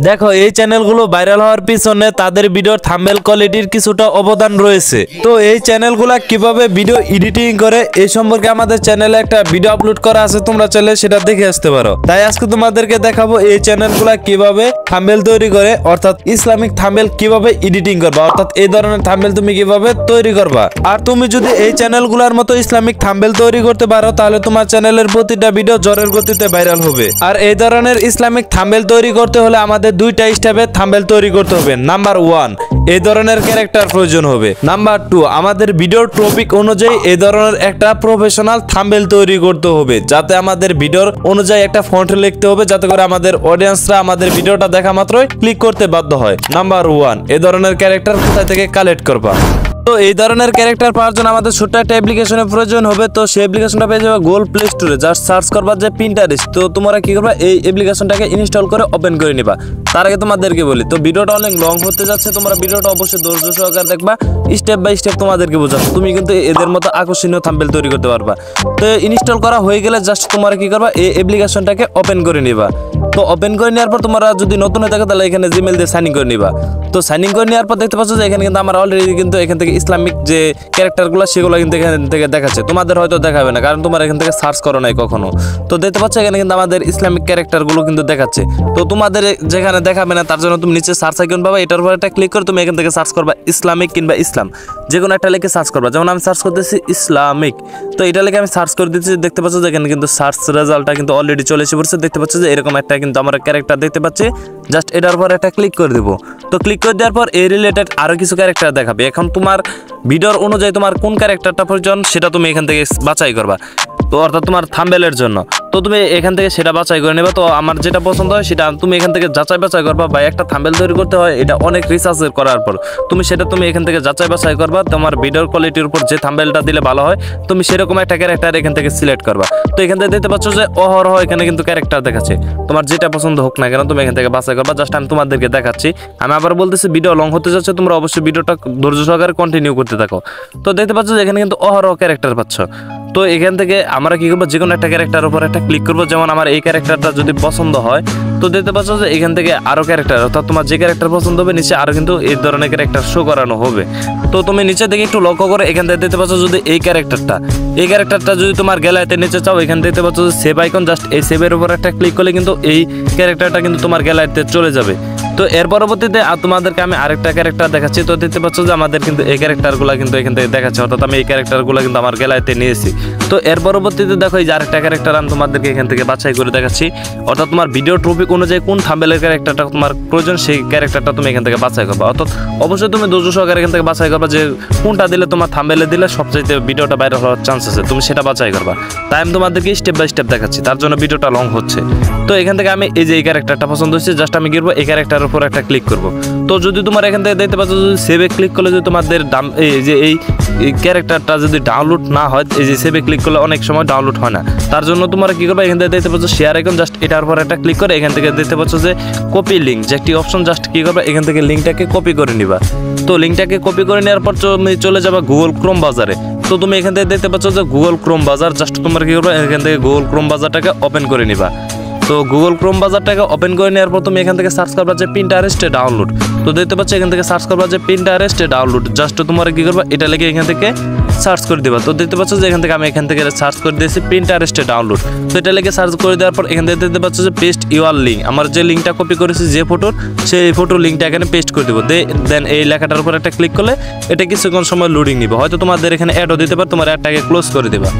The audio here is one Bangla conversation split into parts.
দেখো এই চ্যানেলগুলো ভাইরাল হওয়ার পিছনে তাদের ভিডিওর থাম্বনেল কোয়ালিটির কিছুটা অবদান রয়েছে। তো এই চ্যানেলগুলা কিভাবে ভিডিও এডিটিং করে এই সম্পর্কে আমাদের চ্যানেলে একটা ভিডিও আপলোড করা আছে, তোমরা চাইলে সেটা দেখে আসতে পারো। তাই আজকে তোমাদেরকে দেখাবো এই চ্যানেলগুলা কিভাবে থাম্বনেল তৈরি করে, অর্থাৎ ইসলামিক থাম্বনেল কিভাবে এডিটিং করবা, অর্থাৎ এই ধরনের থাম্বনেল তুমি কিভাবে তৈরি করবা। আর তুমি যদি এই চ্যানেলগুলোর মতো ইসলামিক থাম্বনেল তৈরি করতে পারো তাহলে তোমার চ্যানেলের প্রতিটা ভিডিও ঝড়ের গতিতে ভাইরাল হবে। আর এই ধরনের ইসলামিক থাম্বনেল তৈরি করতে হলে আমাদের দুইটা স্টেপে থাম্বনেল তৈরি করতে হবে। নাম্বার 1, এই ধরনের ক্যারেক্টার প্রয়োজন হবে। নাম্বার 2, আমাদের ভিডিওর টপিক অনুযায়ী এই ধরনের একটা প্রফেশনাল থাম্বনেল তৈরি করতে হবে, যাতে আমাদের ভিডিওর অনুযায়ী একটা ফন্ট লিখতে হবে, যাতে করে আমাদের অডিয়েন্সরা আমাদের ভিডিওটা দেখা মাত্রই ক্লিক করতে বাধ্য হয়। নাম্বার 1, এই ধরনের ক্যারেক্টার কোথা থেকে কালেক্ট করবা। তো এই ধরনের ক্যারেক্টার পাওয়ার জন্য আমাদের ছোট্ট একটা অ্যাপ্লিকেশনের প্রয়োজন হবে। তো সেই অ্যাপ্লিকেশনটা পেয়ে যাবে গুগল প্লে স্টোরে, জাস্ট সার্চ করবা যে পিন্টারেস্ট। তো তোমরা কি করবা, এই অ্যাপ্লিকেশনটাকে ইনস্টল করে ওপেন করে নিবা। তার আগে তোমাদেরকে বলি, তো ভিডিওটা অনেক লং হতে যাচ্ছে, তোমরা ভিডিওটা অবশ্যই ধৈর্য সহকারে দেখবা, স্টেপ বাই স্টেপ তোমাদেরকে বোঝাবো। তুমি কিন্তু এদের মতো আকর্ষণীয় থাম্বনেল তৈরি করতে পারবা। তো ইনস্টল করা হয়ে গেলে জাস্ট তোমরা কি করবা, এই অ্যাপ্লিকেশনটাকে ওপেন করে নিবা। তো ওপেন করে নেওয়ার পর তোমরা যদি নতুন হয়ে থাকে তাহলে এখানে জিমেল দিয়ে সাইন ইন করে নিবা। তো সাইন ইন করে নেওয়ার পর দেখতে পাচ্ছ যে এখানে কিন্তু আমার অলরেডি কিন্তু এখান থেকে ইসলামিক যে ক্যারেক্টারগুলো সেগুলো কিন্তু এখান থেকে দেখাচ্ছে। তোমাদের হয়তো দেখাবে না, কারণ তোমরা এখান থেকে সার্চ করো নাই কখনো। তো দেখতে পাচ্ছ এখানে কিন্তু আমাদের ইসলামিক ক্যারেক্টারগুলো কিন্তু দেখাচ্ছে। তো তোমাদের যেখানে দেখাবে না তার জন্য তুমি নিচে সার্চ আইকন পাবা, এটার উপর একটা ক্লিক করে তুমি এখান থেকে সার্চ করবা ইসলামিক কিংবা ইসলাম, যে কোনো একটা লিখে সার্চ করবা। যেমন আমি সার্চ করতেছি ইসলামিক, তো এটা লিখে আমি সার্চ করে দিচ্ছি। দেখতে পাচ্ছ যে এখানে কিন্তু সার্চ রেজাল্টটা কিন্তু অলরেডি চলে এসে পড়ছে। দেখতে পাচ্ছ যে এরকম একটা কিন্তু আমরা ক্যারেক্টার দেখতে পাচ্ছি। জাস্ট এটার উপর একটা ক্লিক করে দেবো। তো ক্লিক করে দেওয়ার পর এই রিলেটেড আরও কিছু ক্যারেক্টার দেখাবে। এখন তোমার ভিডিওর অনুযায়ী তোমার কোন ক্যারেক্টারটা প্রয়োজন সেটা তুমি এখান থেকে বাছাই করবা, তো অর্থাৎ তোমার থাম্বনেলের জন্য। তো তুমি এখান থেকে সেটা বাছাই করে নেবা। তো আমার যেটা পছন্দ হয় সেটা তুমি এখান থেকে যাচাই বাছাই করবা। বা একটা থাম্বনেল তৈরি করতে হয় এটা অনেক রিসার্চ করার পর তুমি এখান থেকে যাচাই বাছাই করবা। তোমার ভিডিওর কোয়ালিটির উপর যে থাম্বনেলটা দিলে ভালো হয় তুমি সেরকম একটা ক্যারেক্টার এখান থেকে সিলেক্ট করবা। তো এখান থেকে দেখতে পাচ্ছ যে অহরহ এখানে কিন্তু ক্যারেক্টার দেখাচ্ছে। তোমার যেটা পছন্দ হোক না কেন তুমি এখান থেকে বাছাই করবা। জাস্ট আমি তোমাদেরকে দেখাচ্ছি। আমি আবার বলতেছি ভিডিও লং হতে যাচ্ছে, তোমরা অবশ্যই ভিডিওটা ধৈর্য সহকারে কন্টিনিউ করতে থাকো। তো দেখতে পাচ্ছ যে এখানে কিন্তু অহরহ ক্যারেক্টার পাচ্ছ। তো এখান থেকে আমরা কি করবো, যে কোনো একটা ক্যারেক্টার উপর একটা ক্লিক করবো। যেমন আমার এই ক্যারেক্টারটা যদি পছন্দ হয় তো দেখতে পাচ্ছ যে এখান থেকে আরও ক্যারেক্টার, অর্থাৎ তোমার যে ক্যারেক্টার পছন্দ হবে নিচে আরও কিন্তু এই ধরনের ক্যারেক্টার শো করানো হবে। তো তুমি নিচে থেকে একটু লক্ষ্য করে এখান থেকে দেখতে পাচ্ছ যদি এই ক্যারেক্টারটা যদি তোমার গ্যালারিতে নিচে চাও, এখানে দেখতে পাচ্ছ যে সেভ আইকন, জাস্ট এই সেভের উপর একটা ক্লিক করলে কিন্তু এই ক্যারেক্টারটা কিন্তু তোমার গ্যালারিতে চলে যাবে। তো এর পরবর্তীতে তোমাদেরকে আমি আরেকটা ক্যারেক্টার দেখাচ্ছি। তো দেখতে পাচ্ছ যে আমাদের কিন্তু এই ক্যারেক্টারগুলো কিন্তু এখান থেকে দেখাচ্ছে, অর্থাৎ আমি এই ক্যারেক্টারগুলো কিন্তু আমার গ্যালারিতে নিয়েছি। তো এর পরবর্তীতে দেখো এই যে আরেকটা ক্যারেক্টার আমি তোমাদেরকে এখান থেকে বাছাই করে দেখাচ্ছি, অর্থাৎ তোমার ভিডিও টপিক অনুযায়ী কোন থাম্বনেলের ক্যারেক্টারটা তোমার প্রয়োজন সেই ক্যারেক্টারটা তুমি এখান থেকে বাছাই করবা। অর্থাৎ অবশ্যই তুমি ধৈর্য সহকারে এখান থেকে বাছাই করবা যে কোনটা দিলে তোমার থাম্বনেলে দিলে সবচাইতে ভিডিওটা ভাইরাল হওয়ার চান্স আছে, তুমি সেটা বাছাই করবা। তাই আমি তোমাদেরকে স্টেপ বাই স্টেপ দেখাচ্ছি, তার জন্য ভিডিওটা লং হচ্ছে। তো এখান থেকে আমি এই যে এই ক্যারেক্টারটা পছন্দ হচ্ছে, জাস্ট আমি গিয়ে এই ক্যারেক্টারের উপর একটা ক্লিক করবো। তো যদি তোমার এখান থেকে দেখতে পাচ্ছ যদি সেভে ক্লিক করলে যদি তোমাদের এই যে এই ক্যারেক্টারটা যদি ডাউনলোড না হয়, এই যে সেভে ক্লিক করলে অনেক সময় ডাউনলোড হয় না, তার জন্য তোমরা কি করবে, এখান থেকে দেখতে পাচ্ছ শেয়ার আইকন, জাস্ট এটার উপর একটা ক্লিক করে এখান থেকে দেখতে পাচ্ছ যে কপি লিঙ্ক যে একটি অপশন, জাস্ট কি করবে এখান থেকে লিঙ্কটাকে কপি করে নিবা। তো লিঙ্কটাকে কপি করে নেওয়ার পর তুমি চলে যাবা গুগল ক্রোম বাজারে। তো তুমি এখান থেকে দেখতে পাচ্ছ যে গুগল ক্রোম বাজার, জাস্ট তোমরা কি করবে এখান থেকে গুগল ক্রোম বাজারটাকে ওপেন করে নিবা। তো গুগল ক্রোম বাজারটাকে ওপেন করে নেওয়ার পর তুমি এখান থেকে সার্চ করবা যে পিন্টারেস্টে ডাউনলোড। তো দেখতে পাচ্ছ এখান থেকে সার্চ করবা যে পিন্টারেস্টে ডাউনলোড, জাস্ট তোমরা কি করবা এটা লিখে এখান থেকে সার্চ করে দিবা। তো দেখতে পাচ্ছ যে এখান থেকে আমি এখান থেকে সার্চ করে দিয়েছি পিন্টারেস্টে ডাউনলোড। তো এটা লিখে সার্চ করে দেওয়ার পর এখান থেকে দেখতে পাচ্ছ যে পেস্ট ইউর লিঙ্ক, আমার যে লিঙ্কটা কপি করেছি যে ফটোর, সেই ফটোর লিঙ্কটা এখানে পেস্ট করে দেবো। দেন এই লেখাটার উপর একটা ক্লিক করলে এটা কিছুক্ষণ সময় লোডিং নিবে, হয়তো তোমাদের এখানে অ্যাডও দিতে পারে, তোমার অ্যাডটাকে ক্লোজ করে দেবা।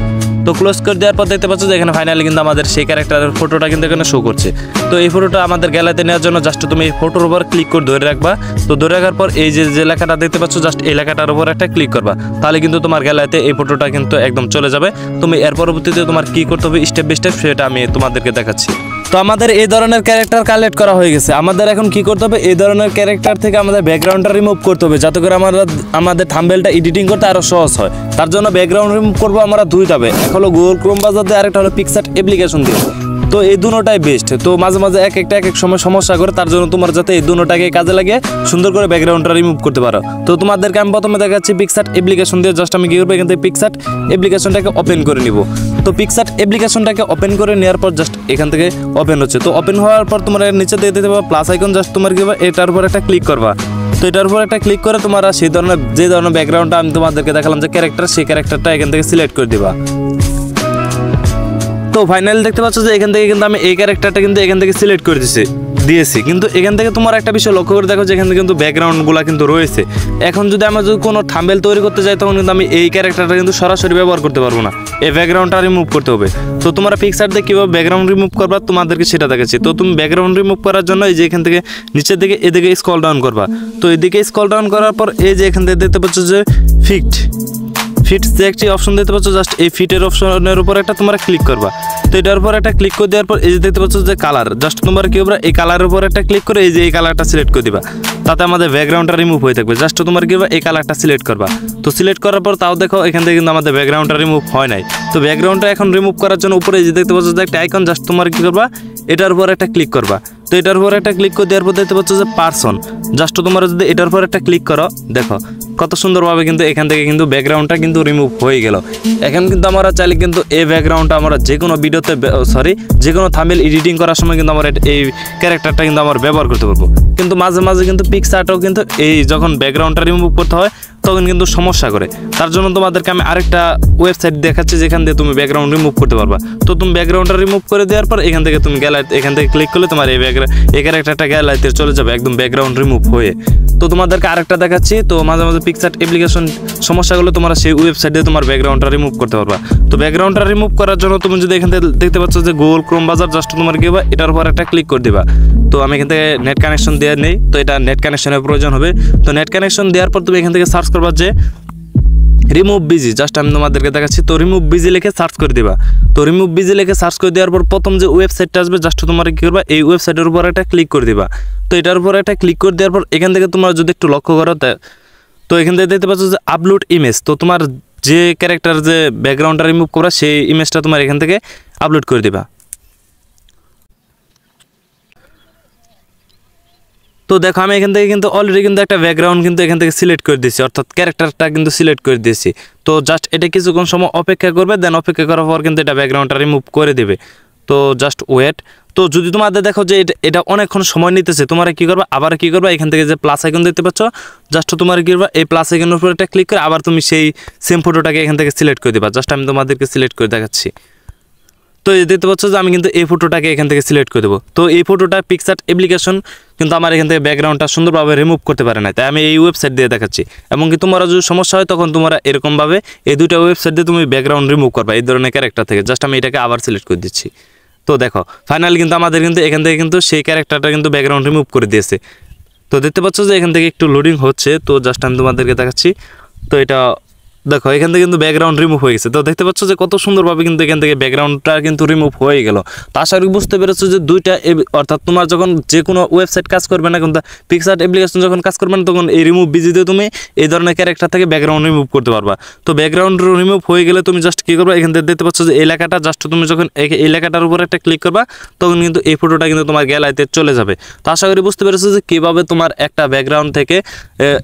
তো ক্লোজ করে দেওয়ার পর দেখতে পাচ্ছ যে এখানে ফাইনালি কিন্তু আমাদের সেই ক্যারেক্টারের ফটোটা কিন্তু এখানে শো করছে। তো এই ফটোটা আমাদের গ্যালারিতে নেওয়ার জন্য জাস্ট তুমি এই ফটোর উপর ক্লিক করে ধরে রাখবা। তো ধরে রাখার পর এই যে লেখাটা দেখতে পাচ্ছ, জাস্ট এই লেখাটার উপর একটা ক্লিক করবা, তাহলে কিন্তু তোমার গ্যালারিতে এই ফটোটা কিন্তু একদম চলে যাবে। তুমি এর পরবর্তীতে তোমার কি করতে হবে স্টেপ বাই স্টেপ সেটা আমি তোমাদেরকে দেখাচ্ছি। তো আমাদের এই ধরনের ক্যারেক্টার কালেক্ট করা হয়ে গেছে। আমাদের এখন কি করতে হবে, এই ধরনের ক্যারেক্টার থেকে আমাদের ব্যাকগ্রাউন্ডটা রিমুভ করতে হবে, যাতে করে আমাদের থাম্বনেলটা এডিটিং করতে আরো সহজ হয়। তার জন্য ব্যাকগ্রাউন্ড রিমুভ করবো আমরা দুইটাবে, এক হলো গুগল ক্রোম বাজার দিয়ে, আরেকটা হলো পিক্সার্ট অ্যাপ্লিকেশন দিয়ে। তো এই দুটোটাই বেস্ট। তো মাঝে মাঝে এক এক সময় সমস্যা করে, তার জন্য তোমার যাতে এই দুটোটাকে কাজে লাগিয়ে সুন্দর করে ব্যাকগ্রাউন্ডটা রিমুভ করতে পারো। তো তোমাদেরকে আমি প্রথমে দেখাচ্ছি পিক্সার্ট অ্যাপ্লিকেশন দিয়ে। জাস্ট আমি কি করবো, এখান থেকে পিক্সার্ট অ্যাপ্লিকেশনটাকে ওপেন করে নিব। তো পিকচার্ট অ্যাপ্লিকেশনটাকে ওপেন করে নেওয়ার পর জাস্ট এখান থেকে ওপেন হচ্ছে। তো ওপেন হওয়ার পর তোমার নিচে দিয়ে দিতে পারো প্লাস আইকন, জাস্ট তোমার কি এটার উপর একটা ক্লিক করবা। তো এটার উপর একটা ক্লিক করে তোমরা সেই ধরনের যে ধরনের ব্যাকগ্রাউন্ডটা আমি তোমাদেরকে দেখালাম যে ক্যারেক্টার, সেই ক্যারেক্টারটা এখান থেকে সিলেক্ট করে দিবা। তো ফাইনালি দেখতে পাচ্ছ যে এখান থেকে কিন্তু আমি এই ক্যারেক্টারটা কিন্তু এখান থেকে সিলেক্ট করে দিয়েছি। কিন্তু এখান থেকে তোমার একটা বিষয় লক্ষ্য করে দেখো যে এখান থেকে কিন্তু ব্যাকগ্রাউন্ডগুলো কিন্তু রয়েছে। এখন যদি আমরা যদি কোনো থাম্বনেল তৈরি করতে যাই তখন কিন্তু আমি এই ক্যারেক্টারটা কিন্তু সরাসরি ব্যবহার করতে পারবো না, এই ব্যাকগ্রাউন্ডটা রিমুভ করতে হবে। তো তোমরা পিকচার দিয়ে কীভাবে ব্যাকগ্রাউন্ড রিমুভ করবা তোমাদেরকে সেটা দেখাচ্ছি। তো তুমি ব্যাকগ্রাউন্ড রিমুভ করার জন্য এই যে এখান থেকে নিচের দিকে এদিকে স্ক্রল ডাউন করবা। তো এদিকে স্ক্রল ডাউন করার পর এই যে এখান থেকে দেখতে পাচ্ছ যে ফিটস যে একটি অপশন দেখতে পাচ্ছ, জাস্ট এই ফিটের অপশনের উপর একটা তোমরা ক্লিক করবা। তো এটার উপর একটা ক্লিক করে দেওয়ার পর এই যে দেখতে পাচ্ছ যে কালার, জাস্ট তোমরা কি করবা এই কালারের উপর একটা ক্লিক করে এই যে এই কালারটা সিলেক্ট করে দিবা, তাতে আমাদের ব্যাকগ্রাউন্ডটা রিমুভ হয়ে থাকবে। জাস্ট তোমরা কি করবা এই কালারটা সিলেক্ট করবা। তো সিলেক্ট করার পর তাও দেখো এখান থেকে কিন্তু আমাদের ব্যাকগ্রাউন্ডটা রিমুভ হয় নাই। তো ব্যাকগ্রাউন্ডটা এখন রিমুভ করার জন্য উপরে এই যে দেখতে পাচ্ছ যে একটা আইকন, জাস্ট তোমরা কি করবা এটার উপর একটা ক্লিক করবা। তো এটার উপর একটা ক্লিক করে দেওয়ার পর দেখতে পাচ্ছ যে পার্সন, জাস্ট তোমরা যদি এটার উপর একটা ক্লিক করো দেখো কত সুন্দরভাবে কিন্তু এখান থেকে কিন্তু ব্যাকগ্রাউন্ডটা কিন্তু রিমুভ হয়ে গেল। এখন কিন্তু আমরা চাইলে কিন্তু এই ব্যাকগ্রাউন্ডটা আমরা যে কোনো ভিডিওতে যে কোনো থাম্বনেল এডিটিং করার সময় কিন্তু আমরা এই ক্যারেক্টারটা কিন্তু আমরা ব্যবহার করতে পারবো। কিন্তু মাঝে মাঝে কিন্তু পিকচারটাও কিন্তু এই যখন ব্যাকগ্রাউন্ডটা রিমুভ করতে হয় তখন কিন্তু সমস্যা করে। তার জন্য তোমাদেরকে আমি আরেকটা ওয়েবসাইট দেখাচ্ছি যেখান দিয়ে তুমি ব্যাকগ্রাউন্ড রিমুভ করতে পারবা। তো তুমি ব্যাকগ্রাউন্ডটা রিমুভ করে দেওয়ার পর এখান থেকে তুমি গ্যালারি, এখান থেকে ক্লিক করলে তোমার এই ক্যারেক্টারটা গ্যালারিতে চলে যাবে একদম ব্যাকগ্রাউন্ড রিমুভ হয়ে। তো তোমাদেরকে আরেকটা দেখাচ্ছি। তো মাঝে মাঝে পিকচার অ্যাপ্লিকেশন সমস্যাগুলো তোমরা সেই ওয়েবসাইটে তোমার ব্যাকগ্রাউন্ডটা রিমুভ করতে পারবা। তো ব্যাকগ্রাউন্ডটা রিমুভ করার জন্য তুমি যদি এখান থেকে দেখতে পাচ্ছ যে গুগল ক্রোম ব্রাউজার, জাস্ট তোমার কি হবে এটার উপর একটা ক্লিক করে দিবা। তো আমি এখান থেকে নেট কানেকশন দেওয়া নেই, তো এটা নেট কানেকশনের প্রয়োজন হবে। তো নেট কানেকশন দেওয়ার পর তুমি এখান থেকে সার্চ করবা যে রিমুভ বিজি, জাস্ট আমি তোমাদেরকে দেখাচ্ছি। তো রিমুভ বিজি লিখে সার্চ করে দিবা। তো রিমুভ বিজি লিখে সার্চ করে দেওয়ার পর প্রথম যে ওয়েবসাইটটা আসবে জাস্ট তোমরা কি করবা এই ওয়েবসাইটের উপর একটা ক্লিক করে দিবা। তো এটার উপর একটা ক্লিক করে দেওয়ার পর এখান থেকে তোমরা যদি একটু লক্ষ্য করো তো এখান থেকে দেখতে পাচ্ছ যে আপলোড ইমেজ। তো তোমার যে ক্যারেক্টার যে ব্যাকগ্রাউন্ডটা রিমুভ করা সেই ইমেজটা তোমার এখান থেকে আপলোড করে দিবা। তো দেখো আমি এখান থেকে কিন্তু অলরেডি কিন্তু একটা ব্যাকগ্রাউন্ড কিন্তু এখান থেকে সিলেক্ট করে দিয়েছি, অর্থাৎ ক্যারেক্টারটা কিন্তু সিলেক্ট করে দিয়েছি। তো জাস্ট এটা কিছুক্ষণ সময় অপেক্ষা করবে, দেন অপেক্ষা করার পর কিন্তু এটা ব্যাকগ্রাউন্ডটা রিমুভ করে দেবে। তো জাস্ট ওয়েট। তো যদি তোমাদের দেখো যে এটা অনেকক্ষণ সময় নিতেছে, তোমরা কী করবা আবার কী করবা এখান থেকে যে প্লাস আইকন দেখতে পাচ্ছ, জাস্ট তোমার কী করবা এই প্লাস আইকনের উপর একটা ক্লিক করে আবার তুমি সেই সেম ফটোটাকে এখান থেকে সিলেক্ট করে দিবা। জাস্ট আমি তোমাদেরকে সিলেক্ট করে দেখাচ্ছি। তো এই দেখতে পাচ্ছ যে আমি কিন্তু এই ফটোটাকে এখান থেকে সিলেক্ট করে দেবো। তো এই ফটোটা পিকচার অ্যাপ্লিকেশন কিন্তু আমার এখান থেকে ব্যাকগ্রাউন্ডটা সুন্দরভাবে রিমুভ করতে পারে না, তাই আমি এই ওয়েবসাইট দিয়ে দেখাচ্ছি। এবং কি তোমরা যদি সমস্যা হয় তখন তোমরা এরকমভাবে এই দুইটা ওয়েবসাইট দিয়ে তুমি ব্যাকগ্রাউন্ড রিমুভ করবা এই ধরনের ক্যারেক্টার থেকে। জাস্ট আমি এটাকে আবার সিলেক্ট করে দিচ্ছি। তো দেখো ফাইনালি কিন্তু আমাদের কিন্তু এখান থেকে কিন্তু সেই ক্যারেক্টারটা কিন্তু ব্যাকগ্রাউন্ড রিমুভ করে দিয়েছে। তো দেখতে পাচ্ছ যে এখান থেকে একটু লোডিং হচ্ছে। তো জাস্ট আমি তোমাদেরকে দেখাচ্ছি। তো এটা দেখো এখান থেকে কিন্তু ব্যাকগ্রাউন্ড রিমুভ হয়ে গেছে। তো দেখতে পাচ্ছ যে কত সুন্দরভাবে কিন্তু এখান থেকে ব্যাকগ্রাউন্ডটা কিন্তু রিমুভ হয়ে গেল। তো আশা করি বুঝতে পেরেছো যে দুইটা, অর্থাৎ তোমার যখন যে কোনো ওয়েবসাইট কাজ করবে না কিন্তু পিকচার অ্যাপ্লিকেশন যখন কাজ করবে না তখন এই রিমুভ বিজি দিয়ে তুমি এই ধরনের ক্যারেক্টার থেকে ব্যাকগ্রাউন্ড রিমুভ করতে পারবা। তো ব্যাকগ্রাউন্ড রিমুভ হয়ে গেলে তুমি জাস্ট কী করবা এখান থেকে দেখতে পাচ্ছ যে এই লেখাটা, জাস্ট তুমি যখন এই লেখাটার উপর একটা ক্লিক করবা তখন কিন্তু এই ফটোটা কিন্তু তোমার গ্যালারিতে চলে যাবে। তো আশা করি বুঝতে পেরেছো যে কীভাবে তোমার একটা ব্যাকগ্রাউন্ড থেকে,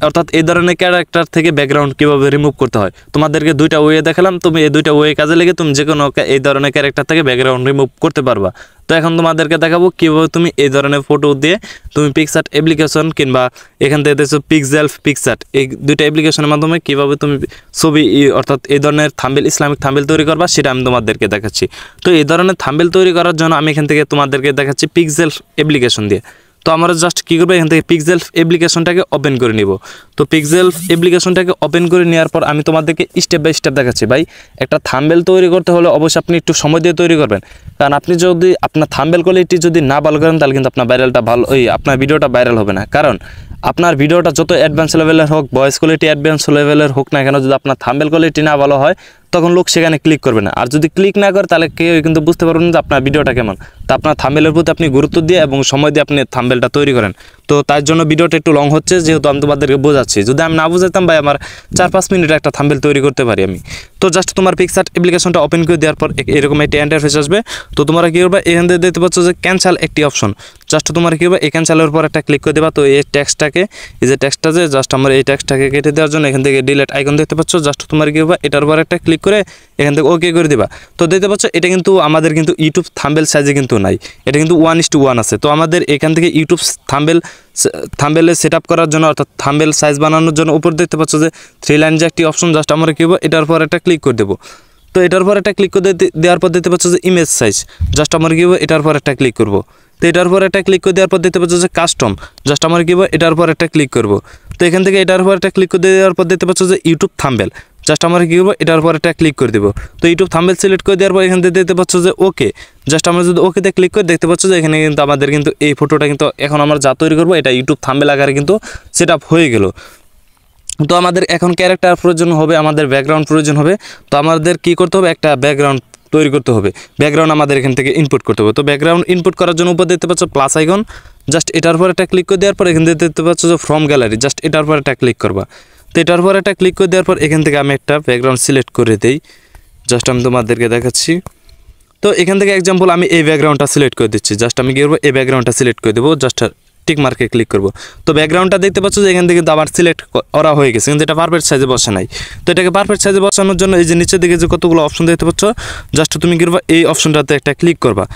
অর্থাৎ এই ধরনের ক্যারেক্টার থেকে ব্যাকগ্রাউন্ড কীভাবে রিমুভ করতে হয়। তোমাদেরকে দুইটা ওয়ে দেখালাম, তুমি এই দুইটা ওয়ে কাজে লেগে তুমি যে কোনো এই ধরনের ক্যারেক্টার থেকে ব্যাকগ্রাউন্ড রিমুভ করতে পারবা। তো এখন তোমাদেরকে দেখাবো কীভাবে তুমি এই ধরনের ফটো দিয়ে তুমি পিকচার অ্যাপ্লিকেশন কিংবা এখান থেকে দেখছো পিক্সেলফ পিকচার, এই দুইটা অ্যাপ্লিকেশনের মাধ্যমে কীভাবে তুমি ছবি, অর্থাৎ এই ধরনের থাম্বনেল, ইসলামিক থাম্বনেল তৈরি করবা সেটা আমি তোমাদেরকে দেখাচ্ছি। তো এই ধরনের থাম্বনেল তৈরি করার জন্য আমি এখান থেকে তোমাদেরকে দেখাচ্ছি পিক্সেলফ অ্যাপ্লিকেশন দিয়ে। তো আমরা জাস্ট কী করবো এখান থেকে পিক্সেলফ অ্যাপ্লিকেশনটাকে ওপেন করে নিব। তো পিক্সেলফ অ্যাপ্লিকেশনটাকে ওপেন করে নেওয়ার পর আমি তোমাদেরকে স্টেপ বাই স্টেপ দেখাচ্ছি। ভাই একটা থাম্বনেল তৈরি করতে হলে অবশ্যই আপনি একটু সময় দিয়ে তৈরি করবেন, কারণ আপনি যদি আপনার থাম্বনেল কোয়ালিটি যদি না ভালো করেন তাহলে কিন্তু আপনার আপনার ভিডিওটা ভাইরাল হবে না। কারণ আপনার ভিডিওটা যত অ্যাডভান্স লেভেলের হোক, ভয়েস কোয়ালিটি অ্যাডভান্স লেভেলের হোক না কেন, যদি আপনার থাম্বনেল কোয়ালিটি না ভালো হয় তখন লোক সেখানে ক্লিক করবে না। আর যদি ক্লিক না করে তাহলে কেউ কিন্তু বুঝতে পারবেন যে আপনার ভিডিওটা কেমন। তো আপনার থাম্বনেলের প্রতি আপনি গুরুত্ব দিয়ে এবং সময় দিয়ে আপনি থাম্বনেলটা তৈরি করেন। তো তার জন্য ভিডিওটা একটু লং হচ্ছে, যেহেতু আমি তোমাদেরকে বোঝাচ্ছি। যদি আমি না বুঝাতাম ভাই আমার 4-5 মিনিটে একটা থাম্বনেল তৈরি করতে পারি আমি। তো জাস্ট তোমার পিকচার অ্যাপ্লিকেশনটা ওপেন করে দেওয়ার পর এরকম একটা ইন্টারফেস আসবে। তো তোমরা কী করবে এখান থেকে দেখতে পাচ্ছ যে ক্যান্সেল একটি অপশন, জাস্ট তোমার কী হবে এই ক্যান্সেলের উপর একটা ক্লিক করে দেবা। তো এই টেক্সটটাকে, এই যে টেক্সটটা জাস্ট আমরা এই টেক্সটটাকে কেটে দেওয়ার জন্য এখান থেকে ডিলিট আইকন দেখতে পাচ্ছ, জাস্ট তোমার কী হবে এটার উপর একটা ক্লিক করে এখান থেকে ওকে করে দিবা। তো দেখতে পাচ্ছ এটা কিন্তু আমাদের কিন্তু ইউটিউব থাম্বনেল সাইজে কিন্তু নাই, এটা কিন্তু 1:1 আছে। তো আমাদের এখান থেকে ইউটিউব থাম্বনেলে সেট আপ করার জন্য অর্থাৎ থাম্বনেল সাইজ বানানোর জন্য উপর দেখতে পাচ্ছ যে 3 লাইন যে একটি অপশন, জাস্ট আমরা কী করবো এটার পর একটা ক্লিক করে দেবো। তো এটার পর একটা ক্লিক করে দেওয়ার পর দেখতে পাচ্ছ যে ইমেজ সাইজ, জাস্ট আমরা কী এটার পর একটা ক্লিক করবো। তো এটার পর একটা ক্লিক করে দেওয়ার পর দেখতে পাচ্ছ যে কাস্টম, জাস্ট আমরা কী এটার পর একটা ক্লিক করবো। তো এখান থেকে এটার পর একটা ক্লিক করে দেওয়ার পর দেখতে পাচ্ছ যে ইউটিউব থাম্বনেল, জাস্ট আমরা কী করবো এটার পর একটা ক্লিক করে দেবো। তো ইউটিউব থাম্বনেল সিলেক্ট করে দেওয়ার পর এখান থেকে দেখতে পাচ্ছ যে ওকে, জাস্ট আমরা যদি ওকেতে ক্লিক করে দেখতে পাচ্ছ যে এখানে কিন্তু আমাদের কিন্তু এই ফটোটা কিন্তু এখন আমরা যা তৈরি করবো এটা ইউটিউব থাম্বনেল আকারে কিন্তু সেট আপ হয়ে গেল। তো আমাদের এখন ক্যারেক্টার প্রয়োজন হবে, আমাদের ব্যাকগ্রাউন্ড প্রয়োজন হবে। তো আমাদের কী করতে হবে, একটা ব্যাকগ্রাউন্ড তৈরি করতে হবে, ব্যাকগ্রাউন্ড আমাদের এখান থেকে ইনপুট করতে হবে। তো ব্যাকগ্রাউন্ড ইনপুট করার জন্য উপর দেখতে পাচ্ছ প্লাস আইকন, জাস্ট এটার পর একটা ক্লিক করে দেওয়ার পর এখান থেকে দেখতে পাচ্ছ যে ফ্রম গ্যালারি, জাস্ট এটার পর একটা ক্লিক করবা। তো এটার পর একটা ক্লিক করে দেওয়ার পর এখান থেকে আমি একটা ব্যাকগ্রাউন্ড সিলেক্ট করে দিই, জাস্ট আমি তোমাদেরকে দেখাচ্ছি। তো এখান থেকে এক্সাম্পল আমি এই ব্যাকগ্রাউন্ডটা সিলেক্ট করে দিচ্ছি, জাস্ট আমি কী করবো এই ব্যাকগ্রাউন্ডটা সিলেক্ট করে দেবো, জাস্ট টিক মার্কে ক্লিক করবো। তো ব্যাকগ্রাউন্ডটা দেখতে পাচ্ছ যে এখান থেকে কিন্তু আবার সিলেক্ট করা হয়ে গেছে, কিন্তু এটা পারফেক্ট সাইজে বসে নাই। তো এটাকে পারফেক্ট সাইজে বসানোর জন্য এই যে নিচের দিকে যে কতগুলো অপশন দেখতে পাচ্ছ, জাস্ট তুমি কী করবা এই অপশনটাতে একটা ক্লিক করবা।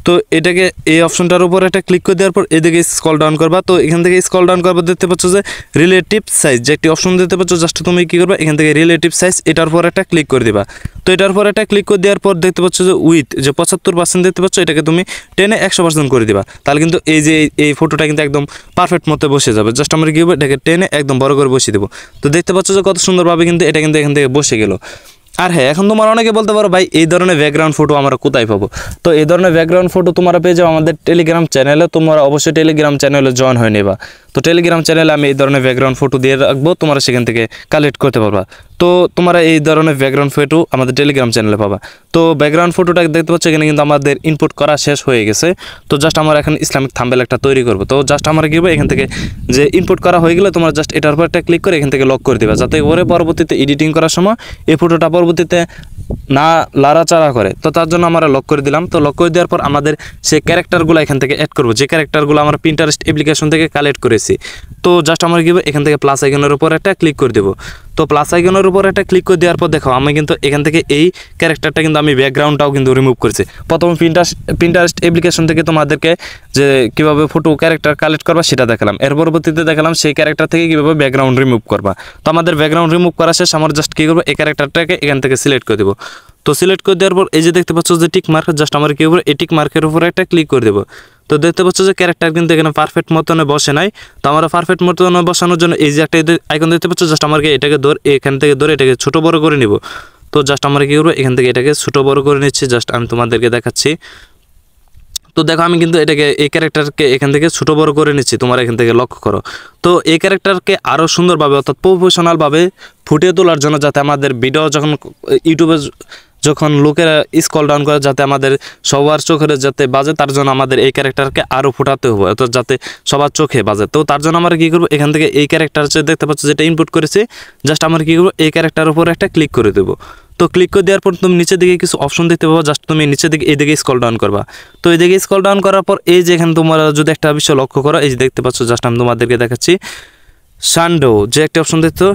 তো এটাকে এই অপশনটার উপর একটা ক্লিক করে দেওয়ার পর এদিকে স্ক্রল ডাউন করবা। তো এখান থেকে স্ক্রল ডাউন করবা দেখতে পাচ্ছ যে রিলেটিভ সাইজ যে একটি অপশন দেখতে পাচ্ছ, জাস্ট তুমি কী করবা এখান থেকে রিলেটিভ সাইজ এটার পর একটা ক্লিক করে দিবা। তো এটার পর একটা ক্লিক করে দেওয়ার পর দেখতে পাচ্ছ যে উইথ যে 75% দেখতে পাচ্ছ, এটাকে তুমি টেনে 100% করে দিবা। তাহলে কিন্তু এই যে এই ফটোটা কিন্তু একদম পারফেক্ট মতো বসে যাবে। জাস্ট আমরা কী করবো এটাকে টেনে একদম বড় করে বসিয়ে দেবো। তো দেখতে পাচ্ছ যে কত সুন্দরভাবে কিন্তু এটা কিন্তু এখান থেকে বসে গেল। আর হ্যাঁ, এখন তোমরা অনেকে বলতে পারো ভাই এই ধরনের ব্যাকগ্রাউন্ড ফটো আমরা কোথায় পাবো? তো এই ধরনের ব্যাকগ্রাউন্ড ফটো তোমরা পেয়ে যাও আমাদের টেলিগ্রাম চ্যানেলে। তোমরা অবশ্যই টেলিগ্রাম চ্যানেলে জয়েন হয়ে নেবা। তো টেলিগ্রাম চ্যানেলে আমি এই ধরনের ব্যাকগ্রাউন্ড ফটো দিয়ে রাখবো, তোমরা সেখান থেকে কালেক্ট করতে পারবা। তো তোমরা এই ধরনের ব্যাকগ্রাউন্ড ফটো আমাদের টেলিগ্রাম চ্যানেলে পাবা। তো ব্যাকগ্রাউন্ড ফটোটা দেখতে পাচ্ছ এখানে কিন্তু আমাদের ইনপুট করা শেষ হয়ে গেছে। তো জাস্ট আমরা এখন ইসলামিক থাম্বনেল একটা তৈরি করবো। তো জাস্ট আমরা কী হবে এখান থেকে যে ইনপুট করা হয়ে গেলে তোমরা জাস্ট এটার উপর একটা ক্লিক করে এখান থেকে লক করে দেবে, যাতে করে পরবর্তীতে এডিটিং করার সময় এই ফটোটা পরবর্তীতে না লাড়াচাড়া করে। তো তার জন্য আমরা লক করে দিলাম। তো লক করে দেওয়ার পর আমাদের সেই ক্যারেক্টারগুলো এখান থেকে অ্যাড করবো, যে ক্যারেক্টারগুলো আমরা পিন্টারেস্ট অ্যাপ্লিকেশন থেকে কালেক্ট করেছি। তো জাস্ট আমরা কী এখান থেকে প্লাস আইকনের উপর একটা ক্লিক করে দেবো। তো প্লাস আইকনের উপর একটা ক্লিক করে দেওয়ার পর দেখো আমি কিন্তু এখান থেকে এই ক্যারেক্টারটা কিন্তু আমি ব্যাকগ্রাউন্ডটাও কিন্তু রিমুভ করেছি। প্রথম পিন্টারেস্ট অ্যাপ্লিকেশন থেকে তোমাদেরকে যে কীভাবে ফটো ক্যারেক্টার কালেক্ট করবা সেটা দেখালাম, এর পরবর্তীতে দেখালাম সেই ক্যারেক্টার থেকে কীভাবে ব্যাকগ্রাউন্ড রিমুভ করবা। তো আমাদের ব্যাকগ্রাউন্ড রিমুভ করা শেষ, আমরা জাস্ট কী করবো এই ক্যারেক্টারটাকে এখান থেকে সিলেক্ট করে দেবো। তো সিলেক্ট করে দেওয়ার পর এই যে দেখতে পাচ্ছ যে টিক মার্ক, জাস্ট আমরা কী করবো এই টিক মার্কের উপরে একটা ক্লিক করে দেবো। তো দেখতে পাচ্ছ যে ক্যারেক্টার কিন্তু এখানে পারফেক্ট মতনে বসে নাই। তো আমরা পারফেক্ট মতনে বসানোর জন্য এই যে একটা আইকন দেখতে পাচ্ছ, জাস্ট আমাকে এটাকে এখান থেকে ধরে এটাকে ছোটো বড় করে নিব। তো জাস্ট আমরা কী করবো এখান থেকে এটাকে ছোটো বড় করে নিচ্ছি, জাস্ট আমি তোমাদেরকে দেখাচ্ছি। তো দেখো আমি কিন্তু এটাকে এই ক্যারেক্টারকে এখান থেকে ছোটো বড় করে নিচ্ছি, তোমরা এখান থেকে লক্ষ্য করো। তো এই ক্যারেক্টারকে আরও সুন্দরভাবে অর্থাৎ প্রফেশনালভাবে ফুটিয়ে তোলার জন্য, যাতে আমাদের ভিডিও যখন ইউটিউবে যখন লোকেরা স্ক্রল ডাউন করে যাতে আমাদের সবার চোখে যাতে বাজে, তার জন্য আমাদের এই ক্যারেক্টারকে আরও ফোটাতে হবে, অর্থাৎ যাতে সবার চোখে বাজে। তো তার জন্য আমরা কী করবো এখান থেকে এই ক্যারেক্টার দেখতে পাচ্ছ যেটা ইনপুট করেছি, জাস্ট আমরা কী করবো এই ক্যারেক্টার উপর একটা ক্লিক করে দেবো। তো ক্লিক করে দেওয়ার পর তুমি নিচের দিকে কিছু অপশন দেখতে পাবো, জাস্ট তুমি নিচের দিকে এইদিকে স্ক্রল ডাউন করবা। তো এইদিকে স্ক্রল ডাউন করার পর এই যে এখানে তোমরা যদি একটা বিষয় লক্ষ্য করো, এই যে দেখতে পাচ্ছ, জাস্ট আমি তোমাদেরকে দেখাচ্ছি শান্ডো যে একটা অপশন দেখতো,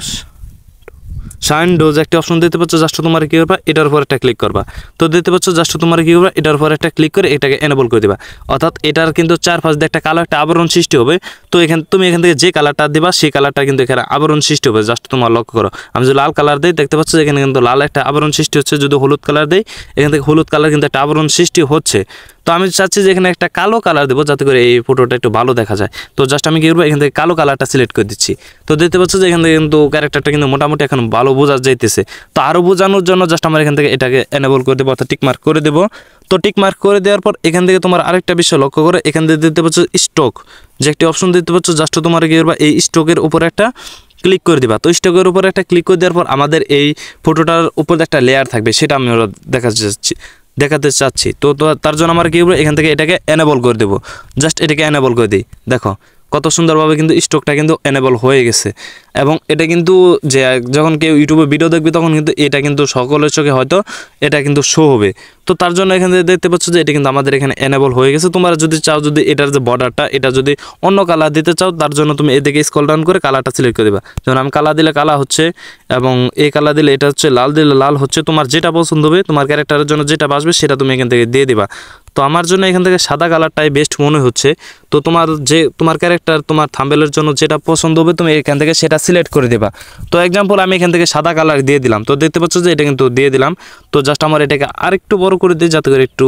শাইনডোজ একটা অপশন দেখতে পাচ্ছ, জাস্ট তোমার কী করবা এটার উপর একটা ক্লিক করবা। তো দেখতে পাচ্ছ জাস্ট তোমার কী করবা এটার উপর একটা ক্লিক করে এটাকে এনেবল করে দিবা, অর্থাৎ এটার কিন্তু চারপাশ দিয়ে একটা কালো একটা আবরণ সৃষ্টি হবে। তো তুমি এখান থেকে যে কালারটা দিবা সেই কালারটা কিন্তু এখানে আবরণ সৃষ্টি হবে, জাস্ট তোমার লক্ষ্য করো। আমি যদি লাল কালার দিই দেখতে পাচ্ছ এখানে কিন্তু লাল একটা আবরণ সৃষ্টি হচ্ছে, যদি হলুদ কালার দিই এখান থেকে হলুদ কালার কিন্তু একটা আবরণ সৃষ্টি হচ্ছে। তো আমি চাচ্ছি যে এখানে একটা কালো কালার দেবো যাতে করে এই ফটোটা একটু ভালো দেখা যায়। তো জাস্ট আমি কী করবো এখান থেকে কালো কালারটা সিলেক্ট করে দিচ্ছি। তো দেখতে পাচ্ছ যে এখান থেকে কিন্তু ক্যারেক্টারটা কিন্তু মোটামুটি এখন ভালো বোঝা যাইতেছে। তো আরও বোঝানোর জন্য জাস্ট আমরা এখান থেকে এটাকে এনেবল করে দেবো, অর্থাৎ টিক মার্ক করে দেবো। তো টিক মার্ক করে দেওয়ার পর এখান থেকে তোমার আরেকটা বিষয় লক্ষ্য করে, এখান থেকে দেখতে পাচ্ছ স্টক যে একটি অপশন দেখতে পাচ্ছ, জাস্ট তোমার কী করবা এই স্টকের উপরে একটা ক্লিক করে দিবা। তো স্টকের উপরে একটা ক্লিক করে দেওয়ার পর আমাদের এই ফটোটার উপর একটা লেয়ার থাকবে, সেটা আমি দেখাতে চাচ্ছি। তো তার জন্য আমার কী করবো এখান থেকে এটাকে এনেবল করে দেবো, জাস্ট এটাকে এনেবল করে দিই। দেখো কত সুন্দরভাবে কিন্তু স্টকটা কিন্তু এনেবল হয়ে গেছে, এবং এটা কিন্তু যে যখন কেউ ইউটিউবে ভিডিও দেখবে তখন কিন্তু এটা কিন্তু সকলের চোখে হয়তো এটা কিন্তু শো হবে। তো তার জন্য এখান থেকে দেখতে পাচ্ছ যে এটা কিন্তু আমাদের এখানে এনেবল হয়ে গেছে। তোমরা যদি চাও যদি এটার যে বর্ডারটা এটা যদি অন্য কালার দিতে চাও, তার জন্য তুমি এদিকে স্ক্রল ডাউন করে কালারটা সিলেক্ট করে দেবা। যেমন আমি কালার দিলে কালার হচ্ছে এবং এই কালার দিলে এটা হচ্ছে লাল দিলে লাল হচ্ছে তোমার যেটা পছন্দ হবে তোমার ক্যারেক্টারের জন্য যেটা বাসবে সেটা তুমি এখান থেকে দিয়ে দিবা। তো আমার জন্য এখান থেকে সাদা কালারটাই বেস্ট মনে হচ্ছে। তো তোমার ক্যারেক্টার তোমার থাম্বনেলের জন্য যেটা পছন্দ হবে তুমি এখান থেকে সেটা সিলেক্ট করে দেবা। তো এক্সাম্পল আমি এখান থেকে সাদা কালার দিয়ে দিলাম। তো দেখতে পাচ্ছ যে এটা কিন্তু দিয়ে দিলাম। তো জাস্ট আমার এটাকে আরেকটু বড় করে দিই যাতে করে একটু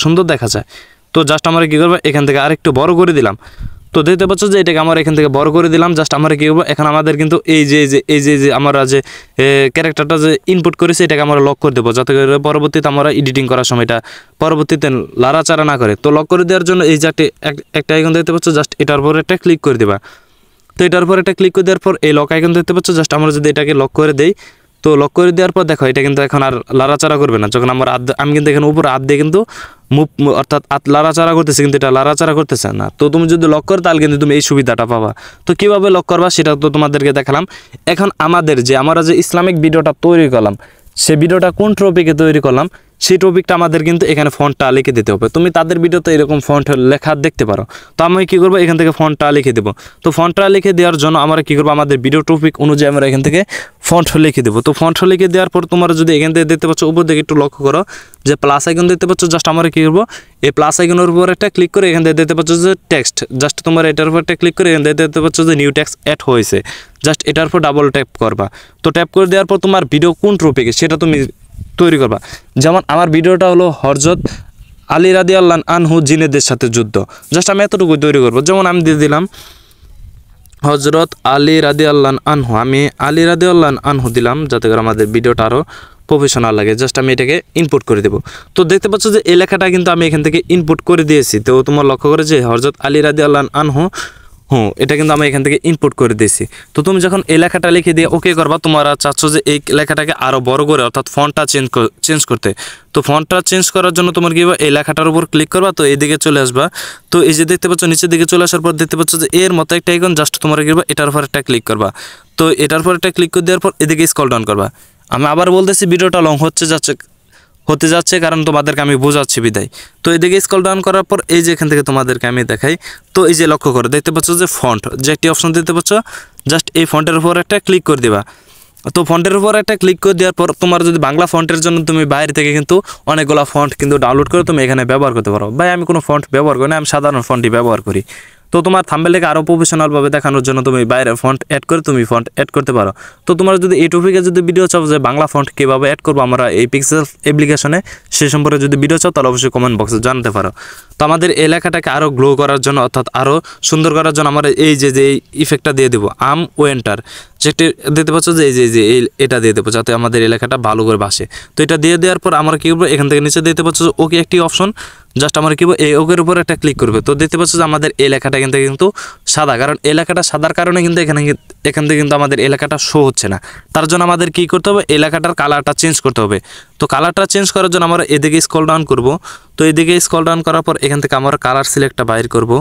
সুন্দর দেখা যায়। তো জাস্ট আমরা কী করবো এখান থেকে আরেকটু বড় করে দিলাম। তো দেখতে পাচ্ছ যে এটাকে আমরা এখান থেকে বড় করে দিলাম। জাস্ট আমরা কী করবো এখন আমাদের কিন্তু এই যে আমরা যে ক্যারেক্টারটা যে ইনপুট করেছি এটাকে আমরা লক করে দেবো যাতে করে পরবর্তীতে আমরা এডিটিং করার সময় এটা পরবর্তীতে লাড়াচাড়া না করে। তো লক করে দেওয়ার জন্য এই যে একটা আইকন দেখতে পাচ্ছ জাস্ট এটার উপর একটা ক্লিক করে দেবা। তো এটার উপর একটা ক্লিক করে দেওয়ার পর এই লক আইকন দেখতে পাচ্ছ জাস্ট আমরা যদি এটাকে লক করে দেই তো লক করে দেওয়ার পর দেখো এটা কিন্তু এখন আর লাড়াচাড়া করবে না। যখন আমি কিন্তু এখানে উপরে হাত দিয়ে কিন্তু অর্থাৎ লাড়াচাড়া করতেছে কিন্তু এটা লাড়াচাড়া করতেছে না। তো তুমি যদি লক করো তাহলে কিন্তু তুমি এই সুবিধাটা পাবা। তো কীভাবে লক করবা সেটা তো তোমাদেরকে দেখালাম। এখন আমরা যে ইসলামিক ভিডিওটা তৈরি করলাম সেই ভিডিওটা কোন টপিকে তৈরি করলাম সেই টপিকটা আমাদের কিন্তু এখানে ফন্টটা লিখে দিতে হবে। তুমি তাদের ভিডিওতে এরকম ফন্ট লেখা দেখতে পারো। তো আমি কী করবো এখান থেকে ফন্টটা লিখে দেবো। তো ফন্টটা লিখে দেওয়ার জন্য আমরা কী করবো আমাদের ভিডিও টপিক অনুযায়ী আমরা এখান থেকে ফন্ট লিখে দেবো। তো ফন্ট লিখে দেওয়ার পর তোমরা যদি এখান থেকে দেখতে পাচ্ছ উপর দিকে একটু লক্ষ্য করো যে প্লাস আইকন দেখতে পাচ্ছ জাস্ট আমরা কী করবো এই প্লাস আইকনের উপর একটা ক্লিক করে এখান থেকে দেখতে পাচ্ছ যে টেক্সট জাস্ট তোমার এটার উপর একটা ক্লিক করে এখান থেকে দেখতে পাচ্ছ যে নিউ টেক্সট অ্যাড হয়েছে। জাস্ট এটার উপর ডাবল ট্যাপ করবা। তো ট্যাপ করে দেওয়ার পর তোমার ভিডিও কোন টপিকে সেটা তুমি তৈরি করবা। যেমন আমার ভিডিওটা হলো হযরত আলী রাদিয়াল্লাহু আনহু জিনেদের সাথে যুদ্ধ। জাস্ট আমি এতটুকু তৈরি করবো। যেমন আমি দিয়ে দিলাম হযরত আলী রাদিয়াল্লাহু আনহু, আমি আলী রাদিয়াল্লাহু আনহু দিলাম যাতে করে আমাদের ভিডিওটা আরও প্রফেশনাল লাগে। জাস্ট আমি এটাকে ইনপুট করে দেবো। তো দেখতে পাচ্ছ যে এই লেখাটা কিন্তু আমি এখান থেকে ইনপুট করে দিয়েছি। তো তোমার লক্ষ্য করে যে হযরত আলী রাদিয়াল্লাহু আনহু এটা কিন্তু আমি এখান থেকে ইনপুট করে দিয়েছি। তো তুমি যখন এই লেখাটা লিখে দিয়ে ওকে করবা তোমরা চাচ্ছ যে এই লেখাটাকে আরও বড় করে অর্থাৎ ফন্টটা চেঞ্জ করতে। তো ফন্টটা চেঞ্জ করার জন্য তোমার কী এই লেখাটার উপর ক্লিক করবা। তো এইদিকে চলে আসবা। তো এই যে দেখতে পাচ্ছ নিচের দিকে চলে আসার পর দেখতে পাচ্ছ যে এর মতো একটা আইকন জাস্ট তোমরা কী এটার উপর একটা ক্লিক করবা। তো এটার উপর একটা ক্লিক করে দেওয়ার পর এদিকে স্ক্রল ডাউন করবা। আমি আবার বলতেছি ভিডিওটা লং হতে যাচ্ছে কারণ তোমাদেরকে আমি বোঝাচ্ছি বিদায়। তো এদিকে স্ক্রল ডাউন করার পর এই যে এখান থেকে তোমাদেরকে আমি দেখাই। তো এই যে লক্ষ্য করো দেখতে পাচ্ছ যে ফন্ট যে একটি অপশন দেখতে পাচ্ছ জাস্ট এই ফন্টের উপর একটা ক্লিক করে দেবা। তো ফন্টের উপর একটা ক্লিক করে দেওয়ার পর তোমার যদি বাংলা ফন্টের জন্য তুমি বাইরে থেকে কিন্তু অনেকগুলো ফন্ট কিন্তু ডাউনলোড করে তুমি এখানে ব্যবহার করতে পারো। ভাই আমি কোনো ফন্ট ব্যবহার করি না, আমি সাধারণ ফন্টই ব্যবহার করি। তো তোমার থাম্বনেলকে আরও প্রফেশনালভাবে দেখানোর জন্য তুমি বাইরে ফন্ট অ্যাড করে তুমি ফন্ট অ্যাড করতে পারো। তো তোমরা যদি এই টপিকে যদি ভিডিও চাও যে বাংলা ফন্ট কীভাবে অ্যাড করবো আমরা এই পিক্সেল অ্যাপ্লিকেশনে সে সম্পর্কে যদি ভিডিও চাও তাহলে অবশ্যই কমেন্ট বক্সে জানাতে পারো। তো আমাদের এই লেখাটাকে আরও গ্লো করার জন্য অর্থাৎ আরও সুন্দর করার জন্য আমরা এই যে ইফেক্টটা দিয়ে দেবো ওয়েন্টার যেটি দেখতে পাচ্ছ যে এটা দিয়ে দেবো যাতে আমাদের এই লেখাটা ভালো করে ভাসে। তো এটা দিয়ে দেওয়ার পর আমরা কী করবো এখান থেকে নিচে দেখতে পাচ্ছ যে ওকে একটি অপশন জাস্ট আমরা কী এই ওকের উপর একটা ক্লিক করবে। তো দেখতে পাচ্ছ যে আমাদের এই লেখাটা কিন্তু সাদা, কারণ এই লেখাটা সাদার কারণে কিন্তু এখান থেকে কিন্তু আমাদের এলাকাটা শো হচ্ছে না। তার জন্য আমাদের কী করতে হবে এলাকাটার কালারটা চেঞ্জ করতে হবে। তো কালারটা চেঞ্জ করার জন্য আমরা এদিকে স্ক্রল ডাউন করব। তো এদিকে স্ক্রল ডাউন করার পর এখান থেকে আমরা কালার সিলেক্টটা বাইর করব।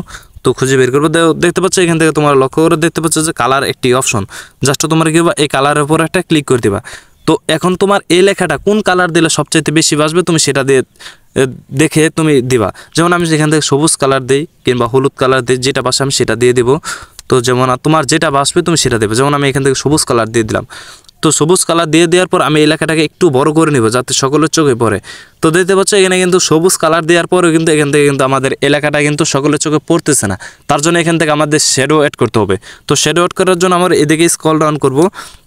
তো খুঁজে বের করবো। দেখতে পাচ্ছ এখান থেকে তোমার লক্ষ্য করে দেখতে পাচ্ছ যে কালার একটি অপশন জাস্ট তোমরা কী এই কালারের উপর একটা ক্লিক করে দিবা। তো এখন তোমার এই লেখাটা কোন কালার দিলে সবচাইতে বেশি বাসবে তুমি সেটা দেখে তুমি দিবা। যেমন আমি এখান থেকে সবুজ কালার দিই কিংবা হলুদ কালার দিই, যেটা বাসে আমি সেটা দিয়ে দেবো। তো যেমন তোমার যেটা বাসবে তুমি সেটা দেবে। যেমন আমি এখান থেকে সবুজ কালার দিয়ে দিলাম। তো সবুজ কালার দিয়ে দেওয়ার পর আমি এলাকাটাকে একটু বড় করে নেব যাতে সকলের চোখে পড়ে। তো দেখতে পাচ্ছ এখানে কিন্তু সবুজ কালার দেওয়ার পরেও কিন্তু এখান থেকে কিন্তু আমাদের এলাকাটা কিন্তু সকলের চোখে পড়তেছে না। তার জন্য এখান থেকে আমাদের শ্যাডো অ্যাড করতে হবে। তো শ্যাডো অ্যাড করার জন্য আমরা এদিকে স্ক্রল ডাউন করব।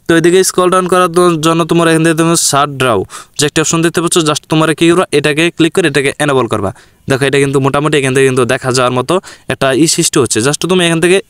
তো এদিকে স্ক্রল ডাউন করার জন্য তোমরা এখান থেকে তুমি শার্ট ড্রাউ যে একটা অপশন দেখতে পাচ্ছ জাস্ট তোমরা কী করবা এটাকে ক্লিক করে এটাকে এনেবল করবা। দেখো এটা কিন্তু মোটামুটি এখান থেকে কিন্তু দেখা যাওয়ার মতো একটা সৃষ্টি হচ্ছে। জাস্ট তুমি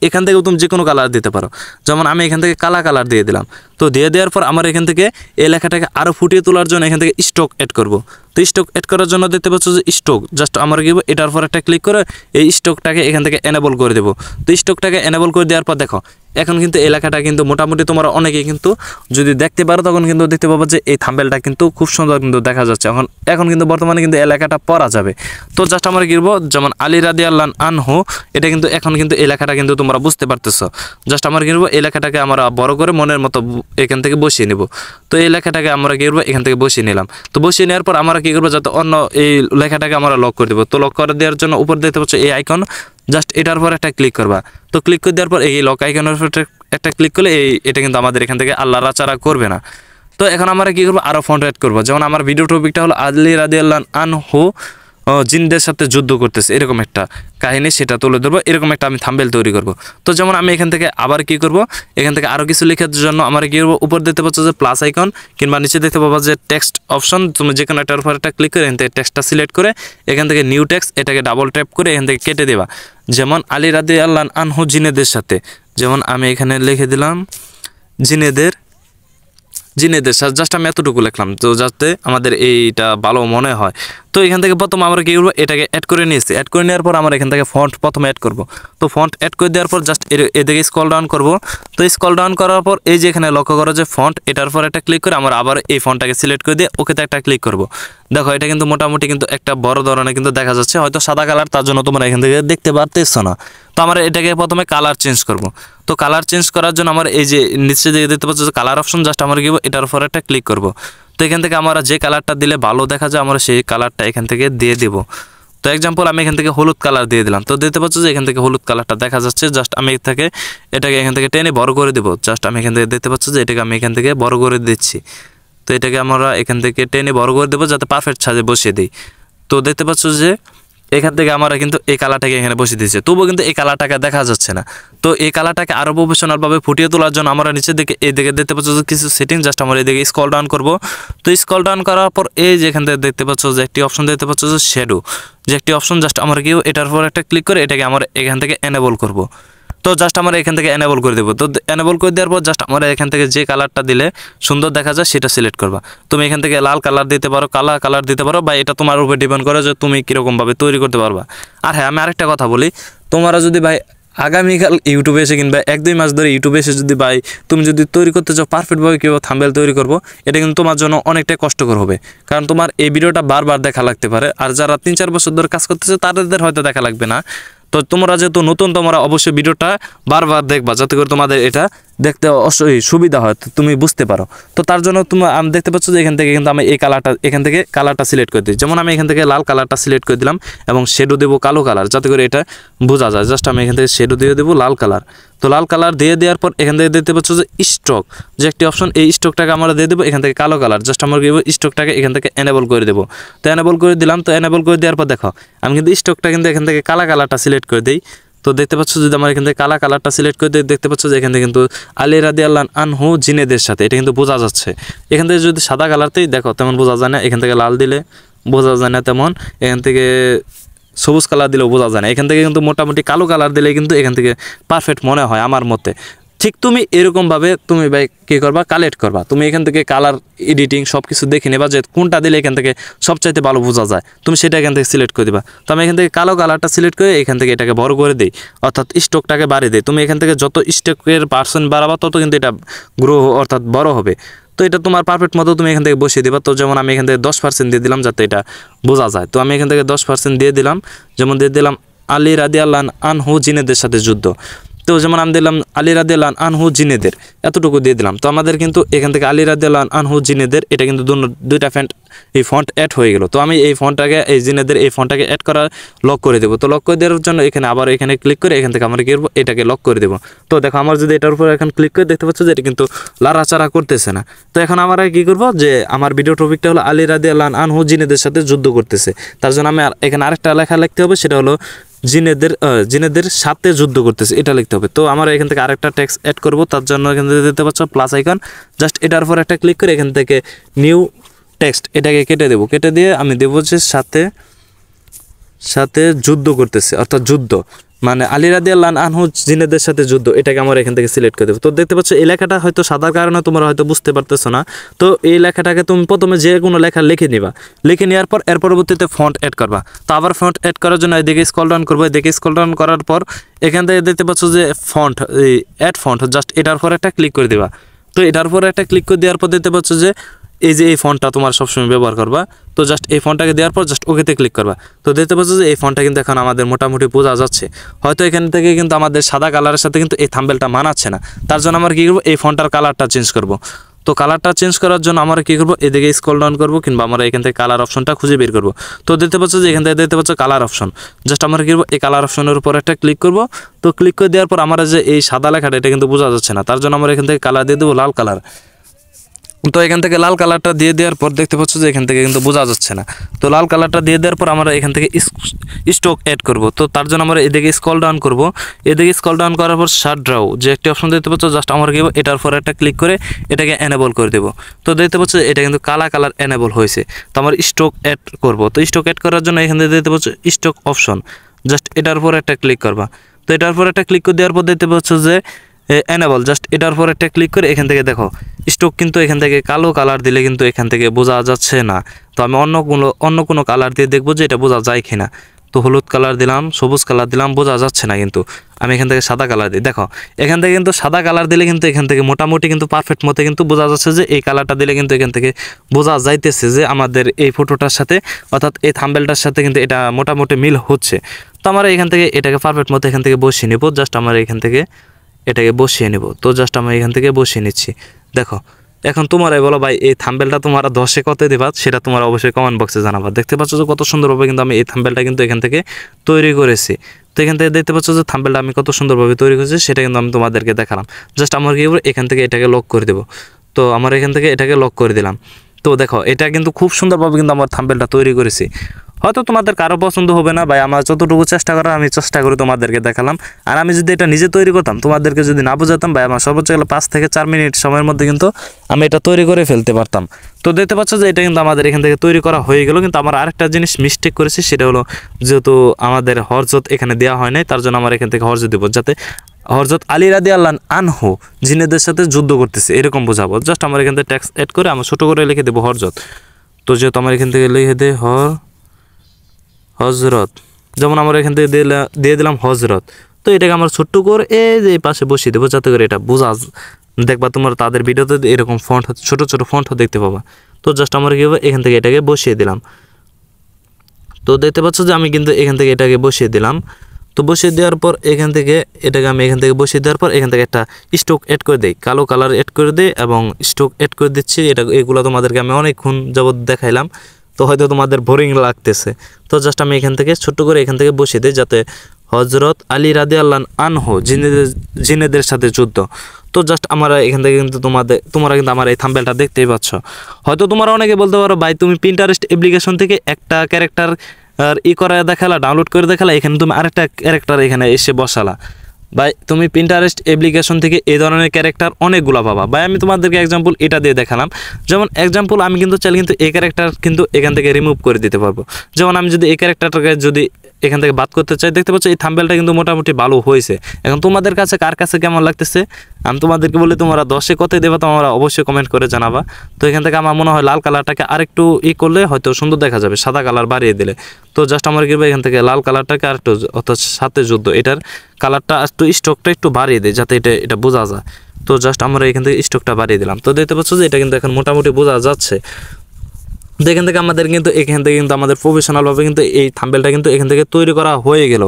এখান থেকেও তুমি যে কোনো কালার দিতে পারো। যেমন আমি এখান থেকে কালা কালার দিয়ে দিলাম। তো দিয়ে দেওয়ার পর আমার এখান থেকে এই লেখাটাকে আরও ফুটিয়ে তোলার জন্য এখান থেকে স্টক অ্যাড করব। তো স্টক অ্যাড করার জন্য দেখতে পাচ্ছ যে স্টক জাস্ট আমরা কি এটার পর একটা ক্লিক করে এই স্টকটাকে এখান থেকে এনেবল করে দেবো। তো স্টকটাকে এনেবল করে দেওয়ার পর দেখো এখন কিন্তু এলাকাটা কিন্তু মোটামুটি তোমরা অনেকেই কিন্তু যদি দেখতে পারো তখন কিন্তু দেখতে পাবো যে এই থাম্বনেলটা কিন্তু খুব সুন্দর কিন্তু দেখা যাচ্ছে। এখন কিন্তু বর্তমানে কিন্তু এলাকাটা পড়া যাবে। তো জাস্ট আমরা কি করবো যেমন আলী রাদিয়াল্লাহু আনহু এটা কিন্তু এখন কিন্তু এলাকাটা কিন্তু তোমরা বুঝতে পারতেছো। জাস্ট আমরা কি করবো এলাকাটাকে আমরা বড় করে মনের মতো এখান থেকে বসিয়ে নেব। তো এই লেখাটাকে আমরা কি করবো এখান থেকে বসিয়ে নিলাম। তো বসিয়ে নেওয়ার পর আমরা কি করবো যাতে অন্য এই লেখাটাকে আমরা লক করে দেবো। তো লক করে দেওয়ার জন্য উপর দেখতে পাচ্ছ এই আইকন জাস্ট এটার পর একটা ক্লিক করবা। তো ক্লিক করে দেওয়ার পর এই লক আইকনের উপর একটা ক্লিক করলে এটা কিন্তু আমাদের এখান থেকে আল্লাহ রাচারা করবে না। তো এখন আমরা কি করবো, আরও ফন্ট অ্যাড করবো। যেমন আমার ভিডিও টপিকটা হলো আলী রাদিয়াল্লাহু আনহু জিনদের সাথে যুদ্ধ করতেছে, এরকম একটা কাহিনী, সেটা তুলে ধরবো। এরকম একটা আমি থাম্বনেল তৈরি করব। তো যেমন আমি এখান থেকে আবার কি করব, এখান থেকে আরও কিছু লেখার জন্য আমরা কি করবো, উপর দেখতে পাচ্ছ যে প্লাস আইকন কিংবা নিচে দেখতে পাবো যে টেক্সট অপশন, তুমি যে কোনো একটার উপর একটা ক্লিক করে এখান থেকে টেক্সটটা সিলেক্ট করে এখান থেকে নিউ টেক্সট এটাকে ডাবল ট্যাপ করে এখান থেকে কেটে দেবা। যেমন আলী রাদিয়াল্লাহু আনহু জিনেদের সাথে, যেমন আমি এখানে লিখে দিলাম জিনেদের সাথে, জাস্ট আমি এতটুকু লিখলাম তো যাতে আমাদের এইটা ভালো মনে হয়। তো এখান থেকে প্রথম আমরা কী করবো, এটাকে অ্যাড করে নিয়েছি। অ্যাড করে নেওয়ার পর আমরা এখান থেকে ফন্ট প্রথমে অ্যাড করব। তো ফন্ট অ্যাড করে দেওয়ার পর জাস্ট এদিকে স্ক্রল ডাউন করব। তো স্ক্রল ডাউন করার পর এই যে এখানে লক্ষ্য করো যে ফন্ট, এটার পর একটা ক্লিক করে আমরা আবার এই ফন্টটাকে সিলেক্ট করে দিয়ে ওকেতে একটা ক্লিক করব। দেখো এটা কিন্তু মোটামুটি কিন্তু একটা বড় ধরনের কিন্তু দেখা যাচ্ছে, হয়তো সাদা কালার, তার জন্য তোমরা এখান থেকে দেখতে পারতেছ না। তো আমরা এটাকে প্রথমে কালার চেঞ্জ করব। তো কালার চেঞ্জ করার জন্য আমার এই যে নিচে দিকে দেখতে পাচ্ছ যে কালার অপশন, জাস্ট আমরা কি এটার উপর একটা ক্লিক করব। তো এখান থেকে আমরা যে কালারটা দিলে ভালো দেখা যায় আমরা সেই কালারটা এখান থেকে দিয়ে দেব। তো এক্সাম্পল আমি এখান থেকে হলুদ কালার দিয়ে দিলাম। তো দেখতে পাচ্ছ যে এখান থেকে হলুদ কালারটা দেখা যাচ্ছে, জাস্ট আমি এটাকে এখান থেকে টেনে বড় করে দেবো। জাস্ট আমি এখান থেকে দেখতে পাচ্ছ যে এটাকে আমি এখান থেকে বড় করে দিচ্ছি। তো এটাকে আমরা এখান থেকে টেনে বড় করে দেবো যাতে পারফেক্ট সাজে বসিয়ে দিই। তো দেখতে পাচ্ছ যে এখান থেকে আমরা কিন্তু এই কালারটাকে এখানে বসিয়ে দিয়েছি, তবুও কিন্তু এই কালারটাকে দেখা যাচ্ছে না। তো এই কালারটাকে আরও প্রফেশনালভাবে ফুটিয়ে তোলার জন্য আমরা নিচের দিকে এই দিকে দেখতে পাচ্ছ যে কিছু সেটিং, জাস্ট আমরা এদিকে স্ক্রল ডাউন করব। তো স্ক্রল ডাউন করার পর এই যে এখান থেকে দেখতে পাচ্ছ যে একটি অপশন দেখতে পাচ্ছ যে শ্যাডো, যে একটি অপশন, জাস্ট আমরা কি এটার উপর একটা ক্লিক করে এটাকে আমরা এখান থেকে এনেবল করব। তো জাস্ট আমরা এখান থেকে এনেবল করে দেবো। তো এনেবল করে দেওয়ার পর জাস্ট আমরা এখান থেকে যে কালারটা দিলে সুন্দর দেখা যায় সেটা সিলেক্ট করবা। তুমি এখান থেকে লাল কালার দিতে পারো, কালা কালার দিতে পারো, বা এটা তোমার উপর ডিপেন্ড করে যে তুমি কীরকমভাবে তৈরি করতে পারবা। আর হ্যাঁ, আমি আরেকটা কথা বলি, তোমরা যদি ভাই আগামীকাল ইউটিউবে এসে কিংবা 1-2 মাস ধরে ইউটিউবে এসে যদি ভাই তুমি যদি তৈরি করতে চাও পারফেক্টভাবে কীভাবে থাম্বনেল তৈরি করবো, এটা কিন্তু তোমার জন্য অনেকটাই কষ্টকর হবে। কারণ তোমার এই ভিডিওটা বারবার দেখা লাগতে পারে, আর যারা 3-4 বছর ধরে কাজ করতেছে তাদের হয়তো দেখা লাগবে না। তো তোমরা যেহেতু নতুন, তোমরা অবশ্যই ভিডিওটা বারবার দেখবা যাতে করে তোমাদের এটা দেখতে সুবিধা হয়, তুমি বুঝতে পারো। তো তার জন্য আমি দেখতে পাচ্ছ যে এখান থেকে কিন্তু আমি এই কালারটা এখান থেকে কালারটা সিলেক্ট করে দিই। যেমন আমি এখান থেকে লাল কালারটা সিলেক্ট করে দিলাম এবং শেডো দেবো কালো কালার, যাতে করে এটা বোঝা যায়। জাস্ট আমি এখান থেকে শেডো দিয়ে দেবো লাল কালার। তো লাল কালার দিয়ে দেওয়ার পর এখান থেকে দেখতে পাচ্ছ যে স্টক, যে একটি অপশন, এই স্টকটাকে আমরা দিয়ে দেবো এখান থেকে কালো কালার। জাস্ট আমরা কি স্টকটাকে এখান থেকে এনেবল করে দেবো। তো এনেবল করে দিলাম। তো এনেবল করে দেওয়ার পর দেখো আমি কিন্তু স্টকটা কিন্তু এখান থেকে কালা কালারটা সিলেক্ট করে দিই। তো দেখতে পাচ্ছ যদি আমার এখান থেকে কালা কালারটা সিলেক্ট করে দিয়ে দেখতে পাচ্ছ যে এখান থেকে কিন্তু আলী রাদিয়াল্লাহু আনহু জিনেদের সাথে, এটা কিন্তু বোঝা যাচ্ছে। এখান থেকে যদি সাদা কালারতেই দেখো তেমন বোঝা যায় না, এখান থেকে লাল দিলে বোঝা যায় না তেমন, এখান থেকে সবুজ কালার দিলেও বোঝা যায় না, এখান থেকে কিন্তু মোটামুটি কালো কালার দিলে কিন্তু এখান থেকে পারফেক্ট মনে হয় আমার মতে। ঠিক তুমি এরকমভাবে তুমি ভাই কী করবা, কালেক্ট করবা। তুমি এখান থেকে কালার এডিটিং সব কিছু দেখে নেবা যে কোনটা দিলে এখান থেকে সবচাইতে ভালো বোঝা যায়, তুমি সেটা এখান থেকে সিলেক্ট করে দিবা। তো আমি এখান থেকে কালো কালারটা সিলেক্ট করে এখান থেকে এটাকে বড় করে দিই, অর্থাৎ স্টকটাকে বাড়িয়ে দিই। তুমি এখান থেকে যত স্টকের পার্সেন্ট বাড়াবা তত কিন্তু এটা গ্রো অর্থাৎ বড় হবে। তো এটা তোমার পারফেক্ট মতো তুমি এখান থেকে বসিয়ে দিবা। তো যেমন আমি এখান থেকে 10% দিয়ে দিলাম যাতে এটা বোঝা যায়। তো আমি এখান থেকে 10% দিয়ে দিলাম, যেমন দিয়ে দিলাম আলী রাদিয়াল্লাহু আনহু জিনেদের সাথে যুদ্ধ। তো যেমন আমি দিলাম আলী রাদিয়াল্লাহু আনহু জিনেদের, এতটুকু দিয়ে দিলাম। তো আমাদের কিন্তু এখান থেকে আলী রাদিয়াল্লাহু আনহু জিনেদের এটা কিন্তু দুইটা এই ফন্ট অ্যাড হয়ে গেল। তো আমি এই ফন্টটাকে এই জিনেদের এই ফন্টটাকে অ্যাড করা লক করে দেবো। তো লক করে দেওয়ার জন্য এখানে আবার এখানে ক্লিক করে এখান থেকে আমরা কি করবো, এটাকে লক করে দেবো। তো দেখো আমার যদি এটার উপর এখন ক্লিক করে দেখতে পাচ্ছ যে এটা কিন্তু লাড়াচাড়া করতেছে না। তো এখন আমরা কি করবো, যে আমার ভিডিও টপিকটা হলো আলী রাদিয়াল্লাহু আনহু জিনেদের সাথে যুদ্ধ করতেছে, তার জন্য আমি এখানে আরেকটা লেখা লিখতে হবে, সেটা হলো জিনেদের সাথে যুদ্ধ করতেছে, এটা লিখতে হবে। তো আমরা এখান থেকে আরেকটা টেক্সট অ্যাড করব, তার জন্য এখান থেকে দিতে পারছো প্লাস আইকন, জাস্ট এটার উপর একটা ক্লিক করে এখান থেকে নিউ টেক্সট এটাকে কেটে দেবো। কেটে দিয়ে আমি দেবো যে সাথে যুদ্ধ করতেছে, অর্থাৎ যুদ্ধ মানে আলী রাদিয়াল্লাহু আনহু জিনেদের সাথে যুদ্ধ, এটাকে আমরা এখান থেকে সিলেক্ট করে দেবো। তো দেখতে পাচ্ছ এই লেখাটা হয়তো সাদার কারণে তোমরা হয়তো বুঝতে পারতেছো না। তো এই লেখাটাকে তুমি প্রথমে যে কোনো লেখা লিখে নিবা, লিখে নেওয়ার পর এর পরবর্তীতে ফন্ট অ্যাড করবা। তো আবার ফন্ট অ্যাড করার জন্য এদিকে স্ক্রল ডাউন করবো, এদিকে স্ক্রল ডাউন করার পর এখান থেকে দেখতে পাচ্ছ যে ফন্ট, এই অ্যাড ফন্ট, জাস্ট এটার পর একটা ক্লিক করে দিবা। তো এটার পর একটা ক্লিক করে দেওয়ার পর দেখতে পাচ্ছ যে এই যে এই ফন্টটা তোমার সবসময় ব্যবহার করবা। তো জাস্ট এই ফন্টটাকে দেওয়ার পর জাস্ট ওকেতে ক্লিক করবা। তো দেখতে পাচ্ছ যে এই ফন্টটা কিন্তু এখন আমাদের মোটামুটি বোঝা যাচ্ছে। হয়তো এখান থেকে কিন্তু আমাদের সাদা কালারের সাথে কিন্তু এই থাম্বনেলটা মানাচ্ছে না, তার জন্য আমরা কী করবো, এই ফন্টটার কালারটা চেঞ্জ করবো। তো কালারটা চেঞ্জ করার জন্য আমরা কী করবো, এদিকে স্ক্রল ডাউন করবো কিংবা আমরা এখান থেকে কালার অপশনটা খুঁজে বের করবো। তো দেখতে পাচ্ছ যে এখান থেকে দেখতে পাচ্ছ কালার অপশন, জাস্ট আমরা কী করবো, এই কালার অপশনের উপর একটা ক্লিক করবো। তো ক্লিক করে দেওয়ার পর আমরা যে এই সাদা লেখাটা এটা কিন্তু বোঝা যাচ্ছে না, তার জন্য আমরা এখান থেকে কালার দিয়ে দেবো লাল কালার। তো এখান থেকে লাল কালারটা দিয়ে দেওয়ার পর দেখতে পাচ্ছ যে এখান থেকে কিন্তু বোঝা যাচ্ছে না। তো লাল কালারটা দিয়ে দেওয়ার পর আমরা এখান থেকে স্টক অ্যাড করব। তো তার জন্য আমরা এদিকে স্ক্রল ডাউন করব, এদিকে স্ক্রল ডাউন করার পর শার্ট ড্রাউ যে একটি অপশন দেখতে পাচ্ছ, জাস্ট আমরা কি এটার পর একটা ক্লিক করে এটাকে এনেবল করে দেবো। তো দেখতে পাচ্ছ এটা কিন্তু কালা কালার এনেবল হয়েছে। তো আমরা স্টক অ্যাড করব। তো স্টক অ্যাড করার জন্য এখান থেকে দেখতে পাচ্ছ স্টক অপশন, জাস্ট এটার পর একটা ক্লিক করবা। তো এটার পর একটা ক্লিক করে দেওয়ার পর দেখতে পাচ্ছ যে এনেবল, জাস্ট এটার পর একটা ক্লিক করে এখান থেকে দেখো স্টক কিন্তু এখান থেকে কালো কালার দিলে কিন্তু এখান থেকে বোঝা যাচ্ছে না। তো আমি অন্য কোনো কালার দিয়ে দেখবো যে এটা বোঝা যায় কিনা। তো হলুদ কালার দিলাম, সবুজ কালার দিলাম, বোঝা যাচ্ছে না, কিন্তু আমি এখান থেকে সাদা কালার দিই। দেখো এখান থেকে কিন্তু সাদা কালার দিলে কিন্তু এখান থেকে মোটামুটি কিন্তু পারফেক্ট মতো কিন্তু বোঝা যাচ্ছে যে এই কালারটা দিলে কিন্তু এখান থেকে বোঝা যাইতেছে যে আমাদের এই ফটোটার সাথে অর্থাৎ এই থাম্বনেলটার সাথে কিন্তু এটা মোটামুটি মিল হচ্ছে। তো আমরা এখান থেকে এটাকে পারফেক্ট মতো এখান থেকে বসিয়ে নেব, জাস্ট আমরা এখান থেকে এটাকে বসিয়ে নেব। তো জাস্ট আমরা এখান থেকে বসিয়ে নিচ্ছি। দেখো এখন তোমরাই বলো ভাই এই থাম্বনেলটা তোমরা 10-এ কত দেবা, সেটা তোমরা অবশ্যই কমেন্ট বক্সে জানাবা। দেখতে পাচ্ছ যে কত সুন্দরভাবে কিন্তু আমি এই থাম্বনেলটা কিন্তু এখান থেকে তৈরি করেছি। তো এখান থেকে দেখতে পাচ্ছ যে থাম্বনেলটা আমি কত সুন্দরভাবে তৈরি করেছি সেটা কিন্তু আমি তোমাদেরকে দেখালাম। জাস্ট আমরা কি এখান থেকে এটাকে লক করে দেবো। তো আমার এখান থেকে এটাকে লক করে দিলাম। তো দেখো এটা কিন্তু খুব সুন্দরভাবে কিন্তু আমার থাম্বনেলটা তৈরি করেছি। হয়তো তোমাদের কারো পছন্দ হবে না ভাই, আমার যতটুকু চেষ্টা করার আমি চেষ্টা করে তোমাদেরকে দেখালাম। আর আমি যদি এটা নিজে তৈরি করতাম, তোমাদেরকে যদি না বোঝাতাম ভাই, আমার সর্বোচ্চ গেলে 5 থেকে 4 মিনিট সময়ের মধ্যে কিন্তু আমি এটা তৈরি করে ফেলতে পারতাম। তো দেখতে পাচ্ছ যে এটা কিন্তু আমাদের এখান থেকে তৈরি করা হয়ে গেল। কিন্তু আমার আরেকটা জিনিস মিস্টেক করেছি, সেটা হলো যেহেতু আমাদের হরজত এখানে দেওয়া হয় নাই, তার জন্য আমার এখান থেকে হরজত দেবো, যাতে হরজত আলী রাদিয়াল্লাহু আনহু জিনেদের সাথে যুদ্ধ করতেছে এরকম বোঝাবো। জাস্ট আমার এখান থেকে ট্যাক্স অ্যাড করে আমার ছোটো করে লিখে দেবো হরজত। তো যেহেতু আমার এখান থেকে লিখে দে হজরত, যেমন আমরা এখান থেকে দিয়ে দিলাম হজরত। তো এটাকে আমার ছোট্ট করে এই যে পাশে বসিয়ে দেবো, যাতে করে এটা বোঝা দেখবা তোমরা তাদের ভিডিওতে এরকম ফন্ট ছোটো ছোটো ফন্টও দেখতে পাবা। তো জাস্ট আমরা কী হবে এখান থেকে এটাকে বসিয়ে দিলাম। তো দেখতে পাচ্ছ যে আমি কিন্তু এখান থেকে এটাকে বসিয়ে দিলাম। তো বসিয়ে দেওয়ার পর এখান থেকে এটাকে আমি এখান থেকে বসিয়ে দেওয়ার পর এখান থেকে একটা স্টক অ্যাড করে দিই, কালো কালার অ্যাড করে দিই এবং স্টক অ্যাড করে দিচ্ছি। এগুলো তোমাদেরকে আমি অনেকক্ষণ যাবত দেখাইলাম, তো হয়তো তোমাদের বোরিং লাগতেছে। তো জাস্ট আমি এখান থেকে ছোট্ট করে এখান থেকে বসিয়ে দিই, যাতে হজরত আলী রাদিয়াল্লাহু আনহু জিনেদের সাথে যুদ্ধ। তো জাস্ট আমরা এখান থেকে কিন্তু তোমরা কিন্তু আমার এই থাম্বনেলটা দেখতেই পাচ্ছ। হয়তো তোমরা অনেকে বলতে পারো ভাই তুমি পিন্টারেস্ট অ্যাপ্লিকেশন থেকে একটা ক্যারেক্টার আর করে দেখালা, ডাউনলোড করে দেখালা, এখানে তুমি আরেকটা ক্যারেক্টার এখানে এসে বসালা। ভাই তুমি পিন্টারেস্ট অ্যাপ্লিকেশন থেকে এই ধরনের ক্যারেক্টার অনেকগুলো পাবা। ভাই আমি তোমাদেরকে এক্সাম্পল এটা দিয়ে দেখালাম। যেমন এক্সাম্পল আমি কিন্তু চাইলে কিন্তু এই ক্যারেক্টার কিন্তু এখান থেকে রিমুভ করে দিতে পারবো। যেমন আমি যদি এই ক্যারেক্টারটাকে যদি এখান থেকে বাদ করতে চাই, দেখতে পাচ্ছ এই থাম্বনেলটা কিন্তু মোটামুটি ভালো হয়েছে। এখন তোমাদের কাছে কার কাছে কেমন লাগতেছে আমি তোমাদেরকে বলি, তোমরা 10-এ কতই দেবা তোমরা অবশ্যই কমেন্ট করে জানাবা। তো এখান থেকে আমার মনে হয় লাল কালারটাকে আরেকটু করলে হয়তো সুন্দর দেখা যাবে, সাদা কালার বাড়িয়ে দিলে। তো জাস্ট আমার কি এখান থেকে লাল কালারটাকে আরেকটু অর্থাৎ সাথে যুদ্ধ এটার কালারটা একটু স্টকটা একটু বাড়িয়ে দেয়, যাতে এটা বোঝা যায়। তো জাস্ট আমরা এখান থেকে স্টকটা বাড়িয়ে দিলাম। তো দেখতে পাচ্ছ যে এটা কিন্তু এখন মোটামুটি বোঝা যাচ্ছে। তো এখান থেকে আমাদের প্রফেশনালভাবে কিন্তু এই থাম্বনেলটা কিন্তু এখান থেকে তৈরি করা হয়ে গেল।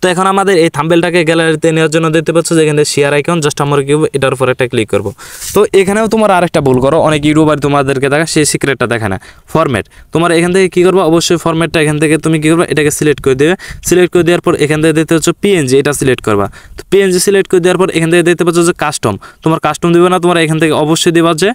তো এখন আমাদের এই থাম্বনেলটাকে গ্যালারিতে নেওয়ার জন্য দেখতে পাচ্ছ যে এখানে শেয়ার আইকন, জাস্ট আমরা কি এটার উপর একটা ক্লিক করব। তো এখানেও তোমার আরেকটা ভুল করো, অনেক ইউটিউবার তোমাদেরকে দেখা সেই সিক্রেটটা দেখে না, ফরম্যাট। তোমার এখান থেকে কী করবো, অবশ্যই ফরম্যাটটা এখান থেকে তুমি কী করবে, এটাকে সিলেক্ট করে দেবে। সিলেক্ট করে দেওয়ার পর এখান থেকে দেখতে পাচ্ছ পিএনজি, এটা সিলেক্ট করবা। তো পিএনজি সিলেক্ট করে দেওয়ার পর এখান থেকে দেখতে পাচ্ছ যে কাস্টম, তোমার কাস্টম দিবে না, তোমার এখান থেকে অবশ্যই দেবা যে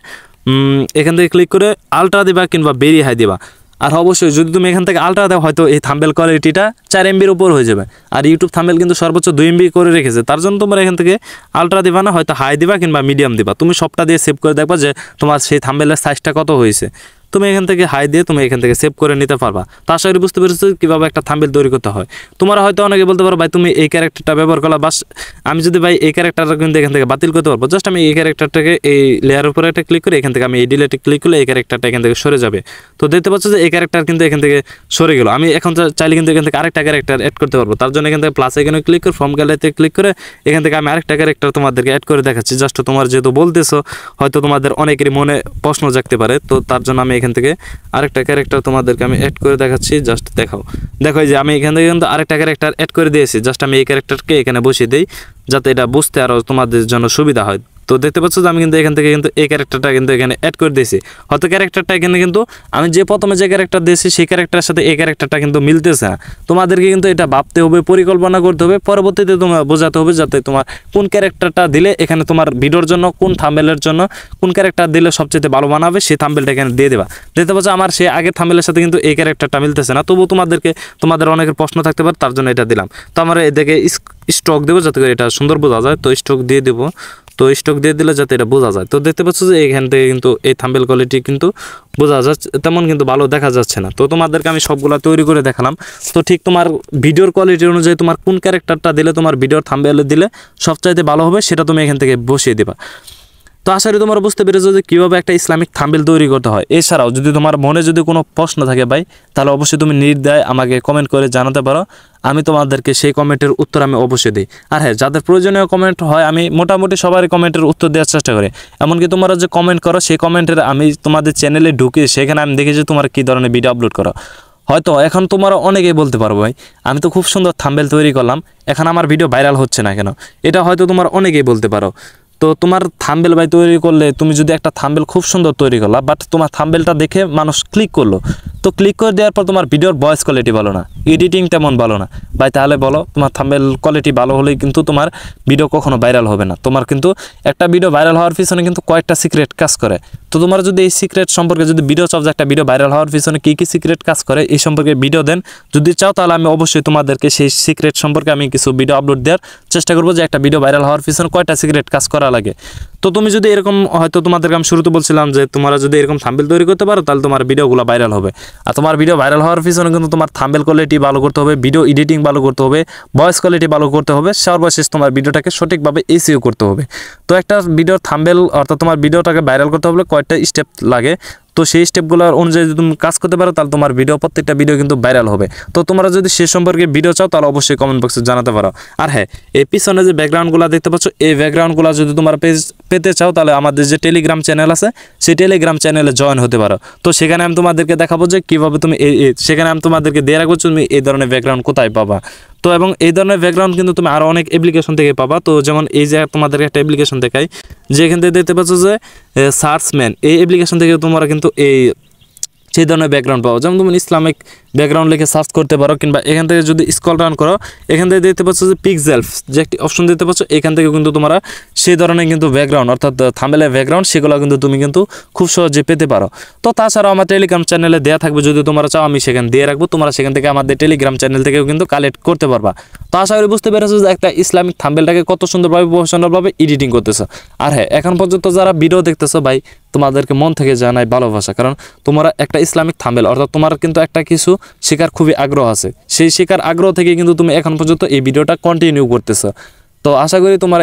এখান থেকে ক্লিক করে আলট্রা দিবা কিংবা ভেরি হাই দিবা। আর অবশ্যই যদি তুমি এখান থেকে আলট্রা দাও, হয়তো এই থাম্বনেল কোয়ালিটিটা 4 MBর উপর হয়ে যাবে। আর ইউটিউব থাম্বনেল কিন্তু সর্বোচ্চ 2 MB করে রেখেছে, তার জন্য তোমরা এখান থেকে আলট্রা দিবা না, হয়তো হাই দিবা কিংবা মিডিয়াম দিবা। তুমি সবটা দিয়ে সেভ করে দেখবা যে তোমার সেই থাম্বনেলের সাইজটা কত হয়েছে। তুমি এখান থেকে হাই দিয়ে তুমি এখান থেকে সেভ করে নিতে পারবা। তো আশা করি বুঝতে পেরেছো কীভাবে একটা থাম্বনেল তৈরি করতে হয়। তোমরা হয়তো অনেকে বলতে পারো ভাই তুমি এই ক্যারেক্টারটা ব্যবহার করলা, বাস আমি যদি ভাই এই ক্যারেক্টারটা কিন্তু এখান থেকে বাতিল করতে পারবো। জাস্ট আমি এই ক্যারেক্টারটাকে এই লেয়ার উপরে একটা ক্লিক করে এখান থেকে আমি এই ডিলেটে ক্লিক করলে এই ক্যারেক্টারটা এখান থেকে সরে যাবে। তো দেখতে পাচ্ছ যে এই ক্যারেক্টার কিন্তু এখান থেকে সরে গেল। আমি এখন চাইলে কিন্তু এখান থেকে আরেকটা ক্যারেক্টার অ্যাড করতে পারবো। তার জন্য এখান থেকে প্লাস এখানে ক্লিক করে ফর্ম গ্যালারিতে ক্লিক করে এখান থেকে আমি আরেকটা ক্যারেক্টার তোমাদেরকে অ্যাড করে দেখাচ্ছি। জাস্ট তোমার যেহেতু বলতেছো, হয়তো তোমাদের অনেকেরই মনে প্রশ্ন জাগতে পারে, তো তার জন্য আমি এখান থেকে আরেকটা ক্যারেক্টার তোমাদেরকে আমি অ্যাড করে দেখাচ্ছি। জাস্ট দেখো যে আমি এখান থেকে কিন্তু আরেকটা ক্যারেক্টার অ্যাড করে দিয়েছি। জাস্ট আমি এই ক্যারেক্টারকে এখানে বসিয়ে দিই, যাতে এটা বুঝতে আরও তোমাদের জন্য সুবিধা হয়। তো দেখতে পাচ্ছ যে আমি কিন্তু এখান থেকে কিন্তু এই ক্যারেক্টারটা কিন্তু এখানে অ্যাড করে দিয়েছি। হয়তো ক্যারেক্টারটা এখানে কিন্তু আমি যে প্রথমে যে ক্যারেক্টার দিয়েছি সেই ক্যারেক্টারের সাথে এই ক্যারেক্টারটা কিন্তু মিলতেছে না। তোমাদেরকে কিন্তু এটা ভাবতে হবে, পরিকল্পনা করতে হবে, পরবর্তীতে তোমার বোঝাতে হবে যাতে তোমার কোন ক্যারেক্টারটা দিলে এখানে তোমার ভিডিওর জন্য, কোন থাম্বনেলের জন্য কোন ক্যারেক্টার দিলে সবচেয়ে ভালো মানাবে সেই থাম্বনেলটা এখানে দিয়ে দেবা। দেখতে পাচ্ছ আমার সেই আগের থাম্বনেলের সাথে কিন্তু এই ক্যারেক্টারটা মিলতেছে না, তবুও তোমাদের অনেকের প্রশ্ন থাকতে পারে, তার জন্য এটা দিলাম। তো আমরা এদিকে স্টক দেবো যাতে করে এটা সুন্দর বোঝা যায়। তো স্টক দিয়ে দেবো, তো স্টক দিয়ে দিলে যাতে এটা বোঝা যায়। তো দেখতে পাচ্ছ যে এখান থেকে কিন্তু এই থাম্বনেল কোয়ালিটি কিন্তু বোঝা যাচ্ছে, তেমন কিন্তু ভালো দেখা যাচ্ছে না। তো তোমাদেরকে আমি সবগুলা তৈরি করে দেখালাম। তো ঠিক তোমার ভিডিওর কোয়ালিটি অনুযায়ী তোমার কোন ক্যারেক্টারটা দিলে তোমার ভিডিওর থাম্বনেলে দিলে সবচাইতে ভালো হবে সেটা তুমি এখান থেকে বসিয়ে দেবা। তো আশা করি তোমরা বুঝতে পেরেছো যে কীভাবে একটা ইসলামিক থাম্বনেল তৈরি করতে হয়। এছাড়াও যদি তোমার মনে যদি কোনো প্রশ্ন থাকে ভাই, তাহলে অবশ্যই তুমি নির্দ্বিধায় আমাকে কমেন্ট করে জানাতে পারো, আমি তোমাদেরকে সেই কমেন্টের উত্তর আমি অবশ্যই দিই। আর হ্যাঁ, যাদের প্রয়োজনীয় কমেন্ট হয় আমি মোটামুটি সবারই কমেন্টের উত্তর দেওয়ার চেষ্টা করি। এমনকি তোমরা যে কমেন্ট করো সেই কমেন্টের আমি তোমাদের চ্যানেলে ঢুকে সেখানে আমি দেখি যে তোমার কী ধরনের ভিডিও আপলোড করো। হয়তো এখন তোমরা অনেকেই বলতে পারো ভাই আমি তো খুব সুন্দর থাম্বনেল তৈরি করলাম, এখন আমার ভিডিও ভাইরাল হচ্ছে না কেন? এটা হয়তো তোমরা অনেকেই বলতে পারো। তো তোমার থাম্বনেল ভাই তৈরি করলে, তুমি যদি একটা থাম্বনেল খুব সুন্দর তৈরি করলা, বাট তোমার থাম্বনেলটা দেখে মানুষ ক্লিক করলো, তো ক্লিক করে দেওয়ার পর তোমার ভিডিওর ভয়েস কোয়ালিটি ভালো না, এডিটিং তেমন ভালো না ভাই, তাহলে বলো তোমার থাম্বনেল কোয়ালিটি ভালো হলেই কিন্তু তোমার ভিডিও কখনো ভাইরাল হবে না। তোমার কিন্তু একটা ভিডিও ভাইরাল হওয়ার পিছনে কিন্তু কয়েকটা সিক্রেট কাজ করে। তো তোমরা যদি এই সিক্রেট সম্পর্কে যদি ভিডিও চাও যে একটা ভিডিও ভাইরাল হওয়ার পিছনে কী কী সিক্রেট কাজ করে এই সম্পর্কে ভিডিও দেন যদি চাও, তাহলে আমি অবশ্যই তোমাদেরকে সেই সিক্রেট সম্পর্কে আমি কিছু ভিডিও আপলোড দেওয়ার চেষ্টা করবো, যে একটা ভিডিও ভাইরাল হওয়ার পিছনে কয়টা সিক্রেট কাজ করা লাগে। তো তুমি যদি এরকম, হয়তো তোমাদেরকে আমি শুরুতে বলছিলাম যে তোমরা যদি এরকম থাম্বনেল তৈরি করতে পারো তাহলে তোমার ভিডিওগুলো ভাইরাল হবে। আর তোমার ভিডিও ভাইরাল হওয়ার পিছনে কিন্তু তোমার থাম্বনেল কোয়ালিটি ভালো করতে হবে, ভিডিও এডিটিং ভালো করতে হবে, ভয়েস কোয়ালিটি ভালো করতে হবে, সর্বশেষ তোমার ভিডিওটাকে সঠিকভাবে এসইও করতে হবে। তো একটা ভিডিওর থাম্বনেল অর্থাৎ তোমার ভিডিওটাকে ভাইরাল করতে হলে কয়েকটা স্টেপ লাগে। তো সেই স্টেপগুলোর অনুযায়ী যদি তুমি কাজ করতে পারো তাহলে তোমার ভিডিও, প্রত্যেকটা ভিডিও কিন্তু ভাইরাল হবে। তো তোমরা যদি সে সম্পর্কে ভিডিও চাও তাহলে অবশ্যই কমেন্ট বক্সে জানাতে পারো। আর হ্যাঁ, এই পিছনে যে ব্যাকগ্রাউন্ডগুলো দেখতে পাচ্ছ, এই ব্যাকগ্রাউন্ডগুলো যদি তোমরা পেতে চাও তাহলে আমাদের যে টেলিগ্রাম চ্যানেল আছে সেই টেলিগ্রাম চ্যানেলে জয়েন হতে পারো। তো সেখানে আমি তোমাদেরকে দেখাবো যে কীভাবে তুমি সেখানে আমি তোমাদেরকে দিয়ে রাখবো তুমি এই ধরনের ব্যাকগ্রাউন্ড কোথায় পাবা। তো এবং এই ধরনের ব্যাকগ্রাউন্ড কিন্তু তুমি আরও অনেক অ্যাপ্লিকেশন থেকে পাবা। তো যেমন এই যে তোমাদেরকে একটা অ্যাপ্লিকেশন দেখাই, যে এখান থেকে দেখতে পাচ্ছ যে সার্চম্যান, এই অ্যাপ্লিকেশন থেকে তোমরা কিন্তু সেই ধরনের ব্যাকগ্রাউন্ড পাও। যেমন তুমি ইসলামিক ব্যাকগ্রাউন্ড লিখে সার্চ করতে পারো, কিংবা এখান থেকে যদি স্ক্রল ডাউন করো এখান থেকে দেখতে পাচ্ছ যে পিক্সেলস যে একটি অপশন দিতে পাচ্ছ, এখান থেকে কিন্তু তোমরা সেই ধরনের কিন্তু ব্যাকগ্রাউন্ড অর্থাৎ থাম্বনেলের ব্যাকগ্রাউন্ড সেগুলো কিন্তু তুমি কিন্তু খুব সহজে পেতে পারো। তো তাছাড়াও আমার টেলিগ্রাম চ্যানেলে দেওয়া থাকবে, যদি তোমরা চাও আমি সেখানে দিয়ে রাখবো, তোমরা সেখান থেকে আমাদের টেলিগ্রাম চ্যানেল থেকেও কিন্তু কালেক্ট করতে পারবা। তো আশা করি বুঝতে পেরেছো যে একটা ইসলামিক থাম্বনেলটাকে কত সুন্দরভাবে প্রফেশনালভাবে এডিটিং করতেছো। আর হ্যাঁ, এখন পর্যন্ত যারা ভিডিও দেখতেছো ভাই, তোমাদেরকে মন থেকে জানাই ভালোবাসা, কারণ তোমরা একটা ইসলামিক থাম্বনেল অর্থাৎ তোমার কিন্তু একটা কিছু শেখার খুবই আগ্রহ আছে, সেই শেখার আগ্রহ থেকে কিন্তু তুমি এখন পর্যন্ত এই ভিডিওটা কন্টিনিউ করতেছো। তো আশা করি তোমরা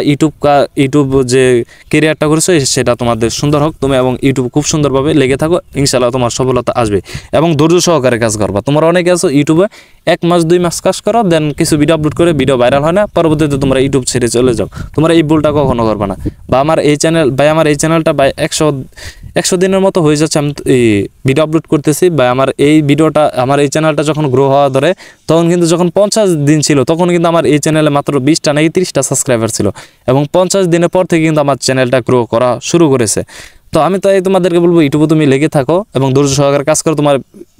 ইউটিউব যে কেরিয়ারটা করেছো সেটা তোমাদের সুন্দর হোক, তুমি এবং ইউটিউব খুব সুন্দরভাবে লেগে থাকো, ইনশাআল্লাহ তোমার সফলতা আসবে। এবং ধৈর্য সহকারে কাজ করবা। তোমরা অনেকে আছো ইউটিউবে 1 মাস 2 মাস কাজ করো, দেন কিছু ভিডিও আপলোড করে ভিডিও ভাইরাল হয় না, পরবর্তীতে তোমরা ইউটিউব ছেড়ে চলে যাও। তোমরা এই ভুলটা কখনো করবে না। বা আমার এই চ্যানেলটা 100 দিনের মতো হয়ে যাচ্ছে আমি এই ভিডিও আপলোড করতেছি। বা আমার এই চ্যানেলটা যখন গ্রো হওয়া ধরে, তখন কিন্তু যখন 50 দিন ছিল তখন কিন্তু আমার এই চ্যানেলে মাত্র 20টা নাকি 30টা সাবস্ক্রাইবার ছিল, এবং 50 দিনের পর থেকে কিন্তু আমার চ্যানেলটা গ্রো করা শুরু করেছে। তো আমি তাই তোমাদেরকে বলবো ইউটিউবে তুমি লেগে থাকো এবং ধৈর্য সহকারে কাজ করো, তোমার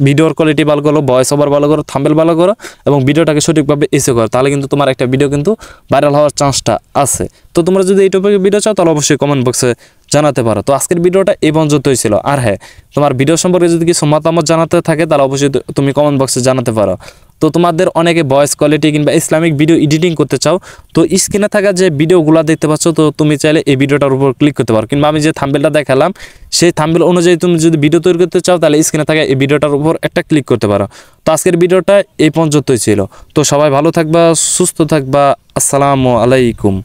ভিডিওর কোয়ালিটি ভালো করো, ভয়েস ওভার ভালো করো, থাম্বনেল ভালো করো এবং ভিডিওটাকে সঠিকভাবে এসে করো, তাহলে কিন্তু তোমার একটা ভিডিও কিন্তু ভাইরাল হওয়ার চান্সটা আছে। তো তোমরা যদি এই টপিকে ভিডিও চাও তাহলে অবশ্যই কমেন্ট বক্সে জানাতে পারো। তো আজকের ভিডিওটা এই পর্যন্তই ছিল। আর হ্যাঁ, তোমার ভিডিও সম্পর্কে যদি কিছু মতামত জানাতে থাকে তাহলে অবশ্যই তুমি কমেন্ট বক্সে জানাতে পারো। তো তোমাদের অনেকে ভয়েস কোয়ালিটি কিংবা ইসলামিক ভিডিও এডিটিং করতে চাও, তো স্ক্রিনে থাকা যে ভিডিওগুলো দেখতে পাচ্ছ, তো তুমি চাইলে এই ভিডিওটার উপর ক্লিক করতে পারো, কিংবা আমি যে থাম্বনেলটা দেখালাম সেই থাম্বনেল অনুযায়ী তুমি যদি ভিডিও তৈরি করতে চাও তাহলে স্ক্রিনে থাকা এই ভিডিওটার উপর একটা ক্লিক করতে পারো। তো আজকের ভিডিওটা এই পর্যন্তই ছিল। তো সবাই ভালো থাকবা, সুস্থ থাকবা, আসসালামু আলাইকুম।